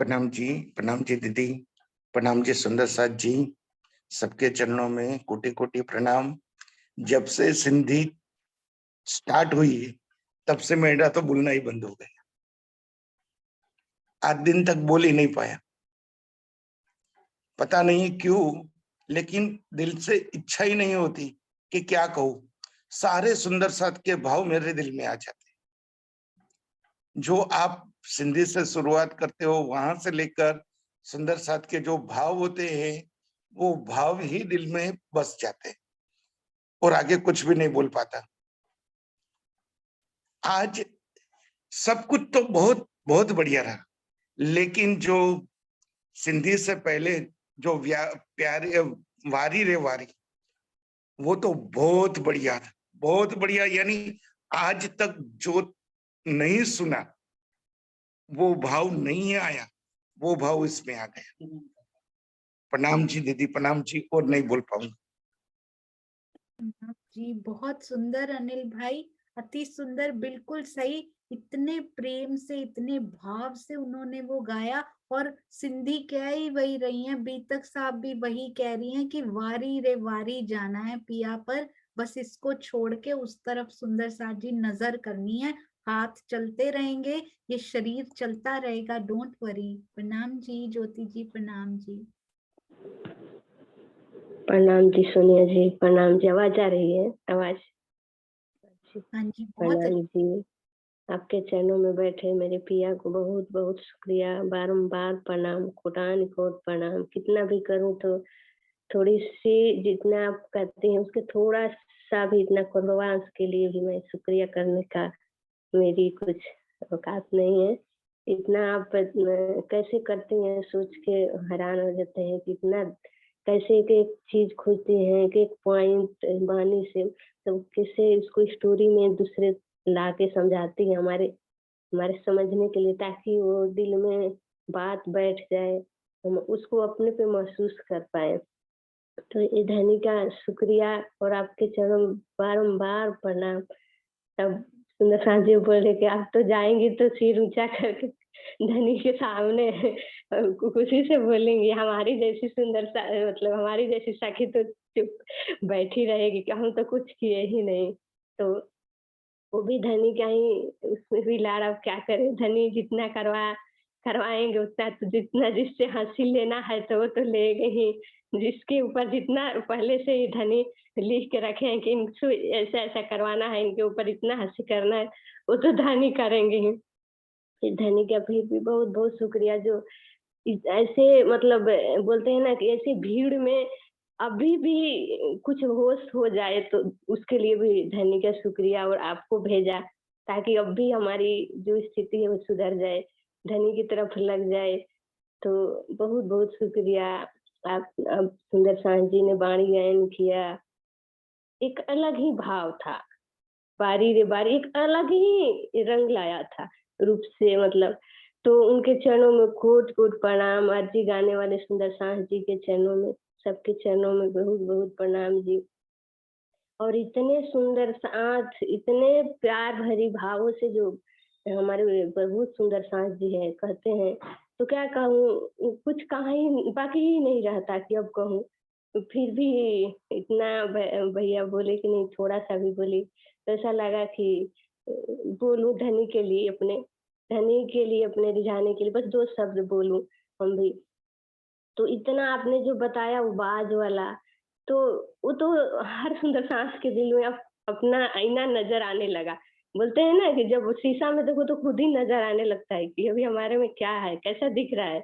प्रणाम जी दीदी, प्रणाम जी सुंदर साथ जी, सबके चरणों में कोटि कोटि प्रणाम। जब से सिंधी स्टार्ट हुई तब से मेरा तो बोलना ही बंद हो गया, आज दिन तक बोल ही नहीं पाया। पता नहीं क्यों, लेकिन दिल से इच्छा ही नहीं होती कि क्या कहूं। सारे सुंदर साथ के भाव मेरे दिल में आ जाते। जो आप सिंधी से शुरुआत करते हो वहां से लेकर सुंदर साथ के जो भाव होते हैं वो भाव ही दिल में बस जाते हैं और आगे कुछ भी नहीं बोल पाता। आज सब कुछ तो बहुत बहुत बढ़िया रहा, लेकिन जो सिंधी से पहले जो प्यारे वारी रे वारी, वो तो बहुत बढ़िया था, बहुत बढ़िया। यानी आज तक जो नहीं सुना, वो भाव नहीं आया, वो भाव इसमें आ गया। प्रणाम जी दीदी, प्रणाम जी, और नहीं बोल पाऊंगा जी। बहुत सुंदर अनिल भाई, अति सुंदर, बिल्कुल सही। इतने प्रेम से, इतने भाव से उन्होंने वो गाया। और सिंधी कह ही वही रही हैं, बीतक साहब भी वही कह रही हैं कि वारी रे वारी जाना है पिया पर, बस इसको छोड़ के उस तरफ सुंदर साथ जी नजर करनी है, हाथ चलते रहेंगे, ये शरीर चलता रहेगा, डोंट वरी। प्रणाम जी ज्योति जी, प्रणाम जी। प्रणाम जी सोनिया जी, प्रणाम जी। आवाज आ रही है? आवाज? हाँ जी, बहुत प्रणाम जी। आपके चरणों में बैठे मेरे पिया को बहुत बहुत शुक्रिया, बारंबार प्रणाम, कोटान कोट प्रणाम। कितना भी करूं तो थोड़ी सी, जितना आप कहते हैं उसके थोड़ा सा भी इतना करवा, उसके लिए भी मैं शुक्रिया करने का मेरी कुछ औकात नहीं है। इतना आप कैसे करते हैं सोच के हैरान हो जाते हैं कि इतना कैसे एक एक चीज खोजते हैं, एक एक पॉइंट बानी से तो कैसे उसको स्टोरी में दूसरे ला के समझाती है हमारे हमारे समझने के लिए, ताकि वो दिल में बात बैठ जाए, हम उसको अपने पे महसूस कर पाए। तो ये धनी का शुक्रिया और आपके चरणों में बारंबार प्रणाम। तब सुंदर साथ जी बोले कि आप तो जाएंगे तो सिर ऊंचा करके धनी के सामने खुशी से बोलेंगे, हमारी जैसी सुंदर मतलब हमारी जैसी सखी तो चुप बैठी रहेगी कि हम तो कुछ किए ही नहीं। तो वो भी धनी का ही उसमें भी लाड़, अब क्या करे, धनी जितना करवाएंगे उतना, तो जितना जिससे हासिल लेना है तो वो तो लेंगे ही। जिसके ऊपर जितना पहले से ही धनी लिख के रखे हैं कि इनको ऐसा ऐसा करवाना है, इनके ऊपर इतना हासिल करना है, वो तो धनी करेंगे ही। इस धनी का फिर भी बहुत बहुत शुक्रिया, जो ऐसे मतलब बोलते हैं ना कि ऐसी भीड़ में अभी भी कुछ होश हो जाए तो उसके लिए भी धनी का शुक्रिया, और आपको भेजा ताकि अब भी हमारी जो स्थिति है वो सुधर जाए, धनी की तरफ लग जाए। तो बहुत बहुत शुक्रिया। आप सुंदर सांझ जी ने वाणी गायन किया, एक अलग ही भाव था। बारी रे बारी एक अलग ही रंग लाया था रूप से, मतलब तो उनके चरणों में कोट कोट प्रणाम। अर्जी गाने वाले सुंदर सांझ जी के चरणों में, सबके चरणों में बहुत बहुत प्रणाम जी। और इतने सुंदर साथ, इतने प्यार भरी भावों से जो हमारे बहुत सुंदर सांझ जी है कहते हैं, तो क्या कहूँ, कुछ कहा ही बाकी ही नहीं रहता कि अब कहूँ। तो फिर भी इतना भैया बोले कि नहीं थोड़ा सा भी बोली, तो ऐसा लगा कि बोलूं धनी के लिए, अपने धनी के लिए, अपने रिझाने के लिए बस दो शब्द बोलूं हम भी। तो इतना आपने जो बताया वो बाज वाला, तो वो तो हर सुंदर सांस के दिल में अपना आईना नजर आने लगा। बोलते हैं ना कि जब शीशा में देखो तो खुद ही नजर आने लगता है कि अभी हमारे में क्या है, कैसा दिख रहा है,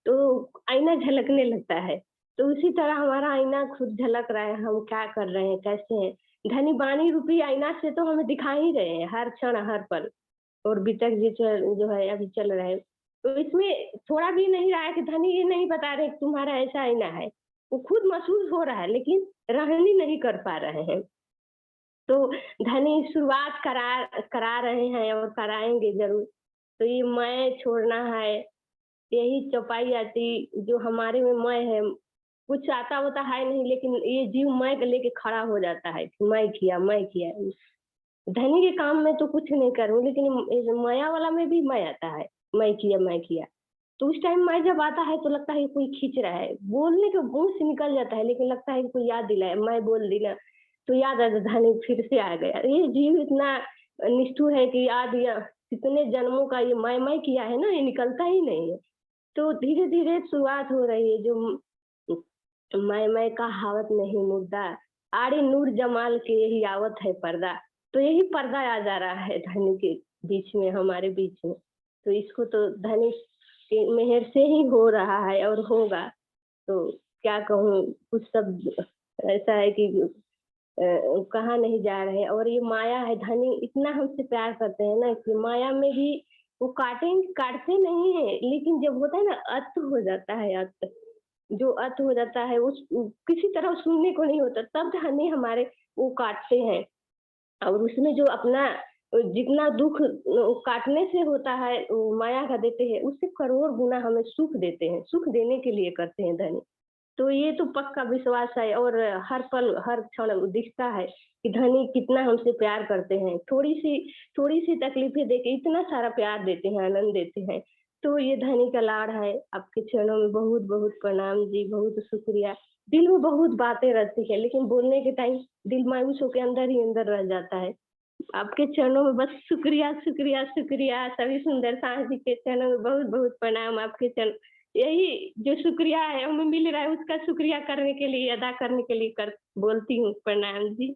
तो आईना झलकने लगता है। तो उसी तरह हमारा आईना खुद झलक रहा है, हम क्या कर रहे हैं, कैसे हैं। धनी बानी रूपी आईना से तो हमें दिखा ही रहे हैं हर क्षण हर पल, और बीतक जी जो है अभी चल रहा है। तो इसमें थोड़ा भी नहीं रहा है कि धनी ये नहीं बता रहे कि तुम्हारा ऐसा आईना है, वो खुद महसूस हो रहा है लेकिन रहनी नहीं कर पा रहे हैं। तो धनी शुरुआत करा रहे हैं और कराएंगे जरूर। तो ये मैं छोड़ना है, यही चौपाई आती जो हमारे में मैं है। कुछ आता होता है नहीं, लेकिन ये जीव मैं को लेके खड़ा हो जाता है कि मैं किया मैं किया। धनी के काम में तो कुछ नहीं करूं, लेकिन इस माया वाला में भी मैं आता है, मैं किया मैं किया। तो उस टाइम मैं जब आता है तो लगता है कोई खींच रहा है, बोलने के मुंह से निकल जाता है, लेकिन लगता है कि कोई याद दिलाए, मैं बोल दिला तो याद आ धनी फिर से आ गया। ये जीव इतना निष्ठुर है कि याद या कितने जन्मों का ये मैं किया है ना, ये निकलता ही नहीं है। तो धीरे धीरे शुरुआत हो रही है जो मैं कहावत नहीं मुर्दा, आड़े नूर जमाल के यही आवत है पर्दा। तो यही पर्दा आ जा रहा है धनी के बीच में, हमारे बीच में। तो इसको तो धनी के मेहर से ही हो रहा है और होगा। तो क्या कहूँ, कुछ शब्द ऐसा है कि कहा नहीं जा रहे। और ये माया है, धनी इतना हमसे प्यार करते हैं ना कि माया में भी वो काटते नहीं है, लेकिन जब होता है ना अत हो जाता है, अत जो अत हो जाता है उस किसी तरह सुनने को नहीं होता, तब धनी हमारे वो काटते हैं। और उसमें जो अपना जितना दुख काटने से होता है वो माया का देते हैं, उससे करोड़ गुना हमें सुख देते हैं, सुख देने के लिए करते हैं धनी। तो ये तो पक्का विश्वास है, और हर पल हर क्षण दिखता है कि धनी कितना हमसे प्यार करते हैं। थोड़ी सी तकलीफें देके इतना सारा प्यार देते हैं, आनंद देते हैं। तो ये धनी का लाड़ है। आपके चरणों में बहुत बहुत प्रणाम जी, बहुत शुक्रिया। दिल में बहुत बातें रहती है, लेकिन बोलने के टाइम दिल मायूस होकर अंदर ही अंदर रह जाता है। आपके चरणों में बस शुक्रिया शुक्रिया शुक्रिया। सभी सुंदर सास जी के चरणों में बहुत बहुत प्रणाम। आपके चरण, यही जो शुक्रिया है हमें मिल रहा है, उसका शुक्रिया करने के लिए, अदा करने के लिए बोलती हूँ प्रणाम जी।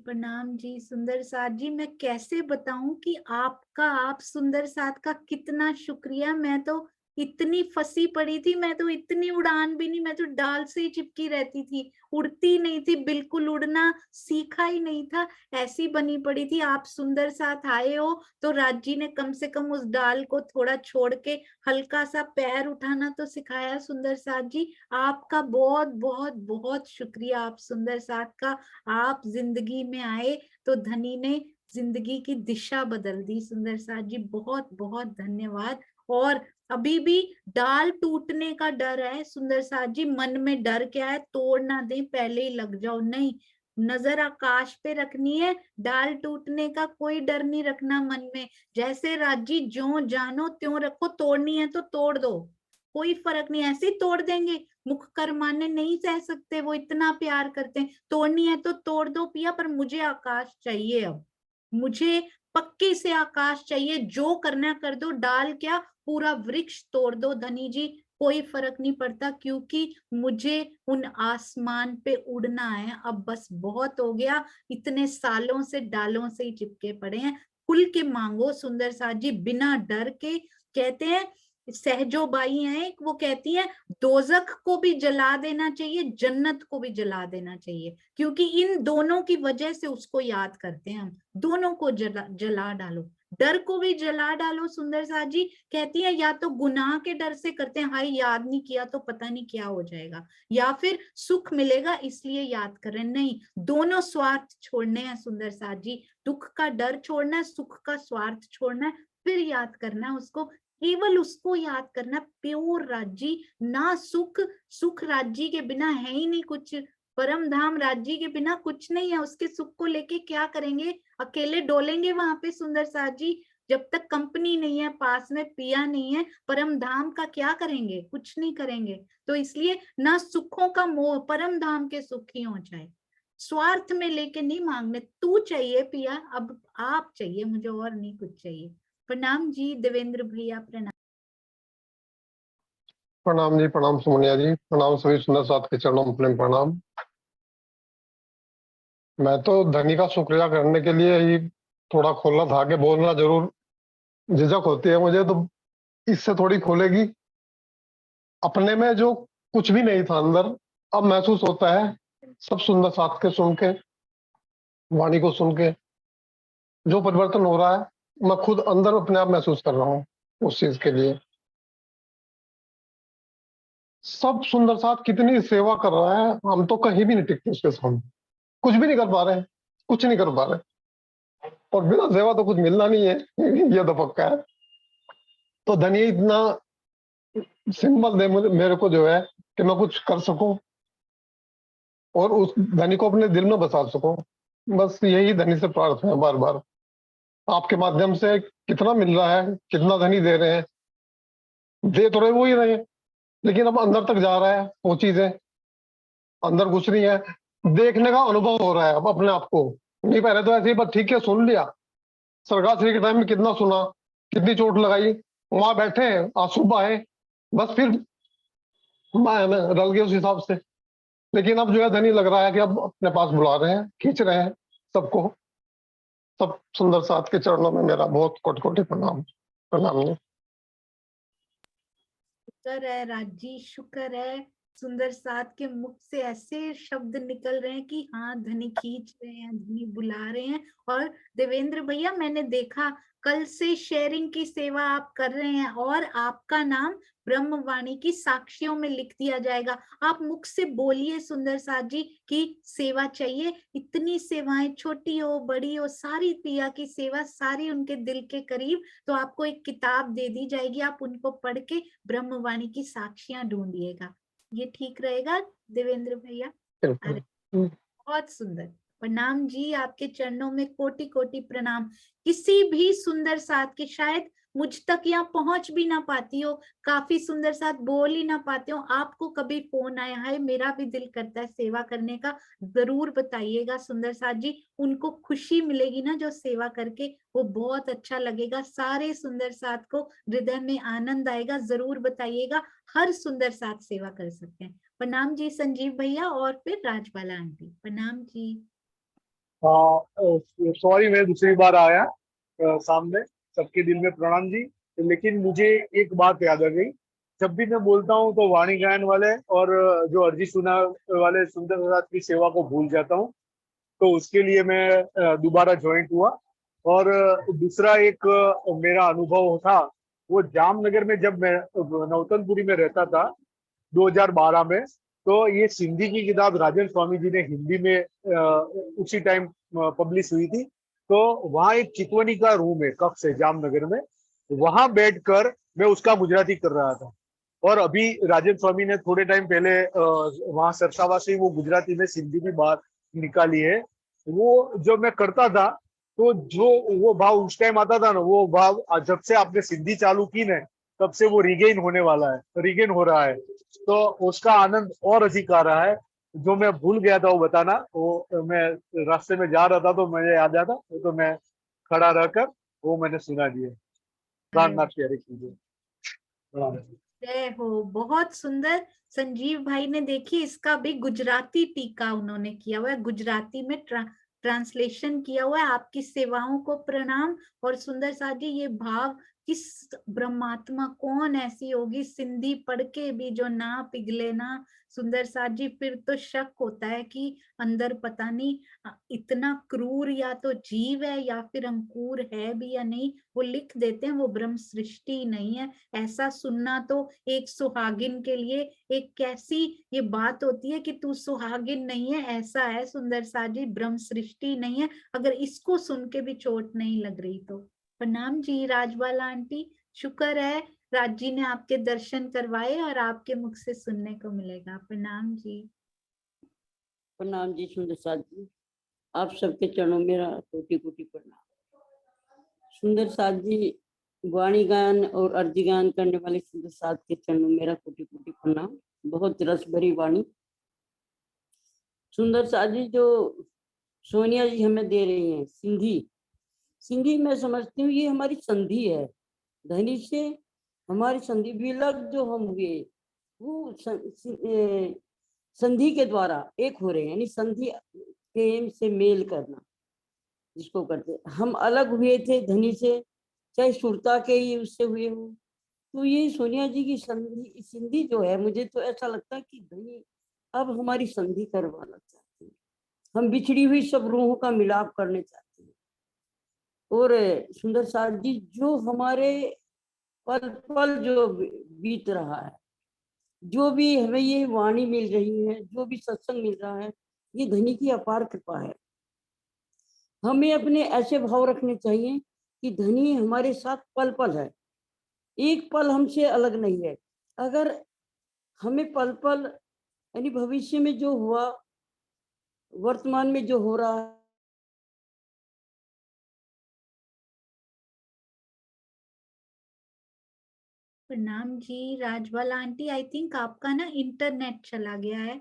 प्रणाम जी सुंदर साथ जी। मैं कैसे बताऊं कि आपका, आप सुंदर साथ का कितना शुक्रिया। मैं तो इतनी फंसी पड़ी थी, मैं तो इतनी उड़ान भी नहीं, मैं तो डाल से ही चिपकी रहती थी, उड़ती नहीं थी, बिल्कुल उड़ना सीखा ही नहीं था, ऐसी बनी पड़ी थी। आप सुंदर साथ आए हो तो राज जी ने कम से कम उस डाल को थोड़ा छोड़ के हल्का सा पैर उठाना तो सिखाया। सुंदर साथ जी आपका बहुत बहुत बहुत शुक्रिया, आप सुंदर साथ का। आप जिंदगी में आए तो धनी ने जिंदगी की दिशा बदल दी। सुंदर साथ जी बहुत बहुत धन्यवाद। और अभी भी डाल टूटने का डर है सुंदर साथ जी, मन में डर क्या है, तोड़ ना दे पहले ही लग जाओ, नहीं, नजर आकाश पे रखनी है। डाल टूटने का कोई डर नहीं रखना मन में, जैसे राजी ज्यों जानो त्यों रखो, तोड़नी है तो तोड़ दो, कोई फर्क नहीं, ऐसे ही तोड़ देंगे। मुख कर्माने नहीं सह सकते, वो इतना प्यार करते हैं। तोड़नी है तो तोड़ दो पिया, पर मुझे आकाश चाहिए, अब मुझे पक्के से आकाश चाहिए, जो करना कर दो। डाल क्या, पूरा वृक्ष तोड़ दो धनी जी, कोई फर्क नहीं पड़ता, क्योंकि मुझे उन आसमान पे उड़ना है। अब बस बहुत हो गया, इतने सालों से डालों से ही चिपके पड़े हैं। खुल के मांगो सुंदर साथ जी, बिना डर के। कहते हैं सहजो बाई है, वो कहती है दोजख को भी जला देना चाहिए, जन्नत को भी जला देना चाहिए, क्योंकि इन दोनों की वजह से उसको याद करते हैं हम। दोनों को जला डालो, डर को भी जला डालो। सुंदर साथ जी कहती है या तो गुनाह के डर से करते हैं, हाय याद नहीं किया तो पता नहीं क्या हो जाएगा, या फिर सुख मिलेगा इसलिए याद कर रहे हैं। नहीं, दोनों स्वार्थ छोड़ने हैं सुंदर साथ जी, दुख का डर छोड़ना है, सुख का स्वार्थ छोड़ना है, फिर याद करना है उसको, केवल उसको याद करना। प्योर राज्जी ना, सुख, सुख राज्जी के बिना है ही नहीं कुछ, परम धाम राज्जी के बिना कुछ नहीं है। उसके सुख को लेके क्या करेंगे, अकेले डोलेंगे वहां पे सुंदर साथ जी, जब तक कंपनी नहीं है पास में, पिया नहीं है, परम धाम का क्या करेंगे, कुछ नहीं करेंगे। तो इसलिए ना सुखों का मोह, परम धाम के सुख ही हो जाए, स्वार्थ में लेके नहीं मांगने। तू चाहिए पिया, अब आप चाहिए, मुझे और नहीं कुछ चाहिए। प्रणाम जी देवेंद्र भैया, प्रणाम। प्रणाम जी, प्रणाम सुमनिया जी, प्रणाम सभी सुंदर साथ के चरणों में प्रेम प्रणाम। मैं तो धनी का शुक्रिया करने के लिए ही थोड़ा खोलना था कि बोलना जरूर झिझक होती है मुझे, तो इससे थोड़ी खोलेगी। अपने में जो कुछ भी नहीं था अंदर, अब महसूस होता है सब सुंदर साथ के सुन के, वाणी को सुन के जो परिवर्तन हो रहा है, मैं खुद अंदर अपने आप महसूस कर रहा हूँ उस चीज के लिए। सब सुंदर साथ कितनी सेवा कर रहा है, हम तो कहीं भी नहीं टिकते उसके सामने, कुछ भी नहीं कर पा रहे, कुछ नहीं कर पा रहे, और बिना सेवा तो कुछ मिलना नहीं है ये तो पक्का है। तो धनी इतना सिंबल दे मुझे, मेरे को जो है कि मैं कुछ कर सकूं और उस धनी को अपने दिल में बसा सकूं, बस यही धनी से प्रार्थना है बार बार। आपके माध्यम से कितना मिल रहा है, कितना धनी दे रहे हैं, दे तो रहे वो ही रहे, लेकिन अब अंदर तक जा रहा है, वो चीजें अंदर घुस रही है, देखने का अनुभव हो रहा है अब अपने आप को। नहीं पहले तो ऐसे ही बस ठीक है सुन लिया, सरगाश्री के टाइम में कितना सुना, कितनी चोट लगाई, वहां बैठे आंसू बहाए, बस फिर मैं रल गए उस हिसाब से। लेकिन अब जो है धनी लग रहा है कि अब अपने पास बुला रहे हैं, खींच रहे हैं सबको। सब सुंदर साथ के चरणों में मेरा बहुत कोटि कोटि प्रणाम। प्रणाम जी। शुक्र है राजी, शुक्र है सुंदर साथ के मुख से ऐसे शब्द निकल रहे हैं कि हाँ धनी खींच रहे हैं, धनी बुला रहे हैं। और देवेंद्र भैया मैंने देखा कल से शेयरिंग की सेवा आप कर रहे हैं, और आपका नाम ब्रह्मवाणी की साक्षियों में लिख दिया जाएगा। आप मुख से बोलिए सुंदर साथ जी की सेवा चाहिए, इतनी सेवाएं छोटी हो बड़ी हो, सारी पिया की सेवा, सारी उनके दिल के करीब। तो आपको एक किताब दे दी जाएगी, आप उनको पढ़ के ब्रह्मवाणी की साक्षियां ढूंढिएगा। ये ठीक रहेगा देवेंद्र भैया? अरे बहुत सुंदर, प्रणाम जी, आपके चरणों में कोटि कोटि प्रणाम। किसी भी सुंदर साथ के, शायद मुझ तक यहाँ पहुंच भी ना पाती हो, काफी सुंदर साथ बोल ही ना पाते हो, आपको कभी फोन आया है मेरा भी दिल करता है सेवा करने का, जरूर बताइएगा सुंदर साथ जी। उनको खुशी मिलेगी ना जो सेवा करके, वो बहुत अच्छा लगेगा, सारे सुंदर साथ को हृदय में आनंद आएगा, जरूर बताइएगा। हर सुंदर साथ सेवा कर सकते हैं। प्रणाम जी संजीव भैया और फिर राजबाला आंटी। प्रणाम जी। सॉरी मैं दूसरी बार आया सामने। सबके दिल में प्रणाम जी। लेकिन मुझे एक बात याद आ गई, जब भी मैं बोलता हूँ तो वाणी गायन वाले और जो अर्जी सुना वाले सुंदर साथ की सेवा को भूल जाता हूँ। तो उसके लिए मैं दोबारा ज्वाइंट हुआ। और दूसरा एक मेरा अनुभव था, वो जामनगर में जब मैं नौतनपुरी में रहता था 2012 में, तो ये सिंधी की किताब राजन स्वामी जी ने हिंदी में उसी टाइम पब्लिश हुई थी। तो वहाँ एक चितवनी का रूम है, कक्ष है जामनगर में, वहां बैठकर मैं उसका गुजराती कर रहा था। और अभी राजन स्वामी ने थोड़े टाइम पहले वहां सरसावा से वो गुजराती में सिंधी भी बात निकाली है। वो जो मैं करता था, तो जो वो भाव उस टाइम आता था ना, वो भाव जब से आपने सिंधी चालू की ना, तब से वो रिगेन होने वाला है, रिगेन हो रहा है। तो उसका आनंद और अधिक आ रहा है। जो मैं भूल गया था वो बताना, वो मैं रास्ते में जा रहा था तो मुझे याद आया था, तो मैं खड़ा रहकर वो मैंने सुना दिया। प्राणनाथ प्यारे कीजिए। जय हो, बहुत सुंदर। संजीव भाई ने देखिए इसका भी गुजराती टीका उन्होंने किया हुआ है, गुजराती में ट्रांसलेशन किया हुआ है। आपकी सेवाओं को प्रणाम। और सुंदर साथ जी, ये भाव, किस ब्रह्मात्मा कौन ऐसी होगी सिंधी पढ़ के भी जो ना पिघले ना, सुंदर साथ जी, फिर तो शक होता है कि अंदर पता नहीं इतना क्रूर या तो जीव है या फिर अंकुर है भी या नहीं। वो लिख देते हैं वो ब्रह्म सृष्टि नहीं है। ऐसा सुनना तो एक सुहागिन के लिए एक कैसी ये बात होती है कि तू सुहागिन नहीं है, ऐसा है सुंदर साजी, ब्रह्म सृष्टि नहीं है। अगर इसको सुन के भी चोट नहीं लग रही तो। प्रणाम जी राजबाला आंटी, शुक्र है राज जी ने आपके दर्शन करवाए और आपके मुख से सुनने को मिलेगा। प्रणाम जी। प्रणाम जी सुंदर साथ जी, आप सबके चरणों में मेरा कोटि कोटि प्रणाम। सुंदर साथ जी, वाणी गान और अर्जी गान करने वाले सुंदर साथ के चरणों में मेरा कोटि कोटि प्रणाम। बहुत रस भरी वाणी सुंदर साथ जी जो सोनिया जी हमें दे रही हैं, सिंधी मैं समझती हूँ ये हमारी संधि है। धनी से हमारी संधि, विलग जो हम हुए वो संधि के द्वारा एक हो रहे हैं, यानी संधि प्रेम से मेल करना जिसको करते। हम अलग हुए थे धनी से, चाहे सुरता के ही उससे हुए हो। तो ये सोनिया जी की संधि जो है, मुझे तो ऐसा लगता है कि धनी अब हमारी संधि करवाना चाहते हैं। हम बिछड़ी हुई सब रूहों का मिलाप करने चाहते हैं। और सुंदर साथ जी, जो हमारे पल पल जो बीत रहा है, जो भी हमें ये वाणी मिल रही है, जो भी सत्संग मिल रहा है, ये धनी की अपार कृपा है। हमें अपने ऐसे भाव रखने चाहिए कि धनी हमारे साथ पल पल है, एक पल हमसे अलग नहीं है। अगर हमें पल पल, यानी भविष्य में जो हुआ, वर्तमान में जो हो रहा है, प्रणाम जी राजबाला आंटी, आई थिंक आपका ना इंटरनेट चला गया है,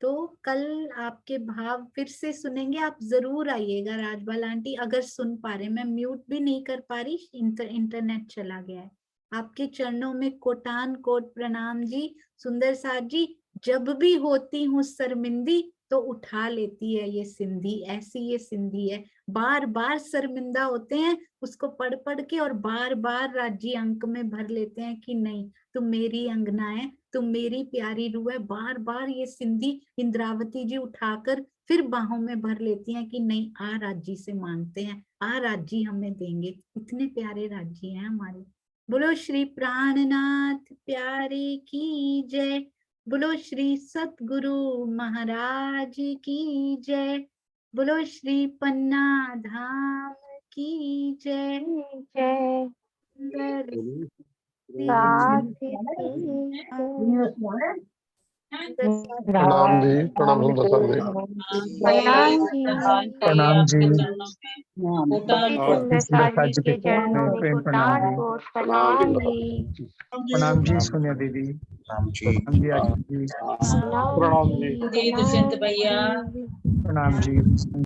तो कल आपके भाव फिर से सुनेंगे। आप जरूर आइएगा राजबाला आंटी, अगर सुन पा रहे। मैं म्यूट भी नहीं कर पा रही, इंटरनेट चला गया है। आपके चरणों में कोटान कोट प्रणाम जी। सुंदर साथ जी, जब भी होती हूँ शर्मिंदी तो उठा लेती है ये सिंधी, ऐसी ये सिंधी है। बार बार शर्मिंदा होते हैं उसको पढ़ पढ़ के, और बार बार राज्य अंक में भर लेते हैं कि नहीं तुम मेरी अंगना है, तुम मेरी प्यारी रूह है। बार बार ये सिंधी इंद्रावती जी उठाकर फिर बाहों में भर लेती हैं कि नहीं आ राज्य से मांगते हैं, आ राज्य हमें देंगे। इतने प्यारे राज्य हैं हमारे। बोलो श्री प्राणनाथ प्यारे की जय, बोलो श्री सतगुरु महाराज की जय, बोलो श्री पन्ना धाम की जय जय। साथ की प्रणाम जी, प्रणाम सुंदर सर जी। प्रणाम जी। कोटान और सुंदर साथ जी के चरणों में प्रेम प्रणाम जी। प्रणाम जी सोनिया दीदी। प्रणाम जी आशीष जी। प्रणाम जी। जी दुष्यंत भैया प्रणाम जी।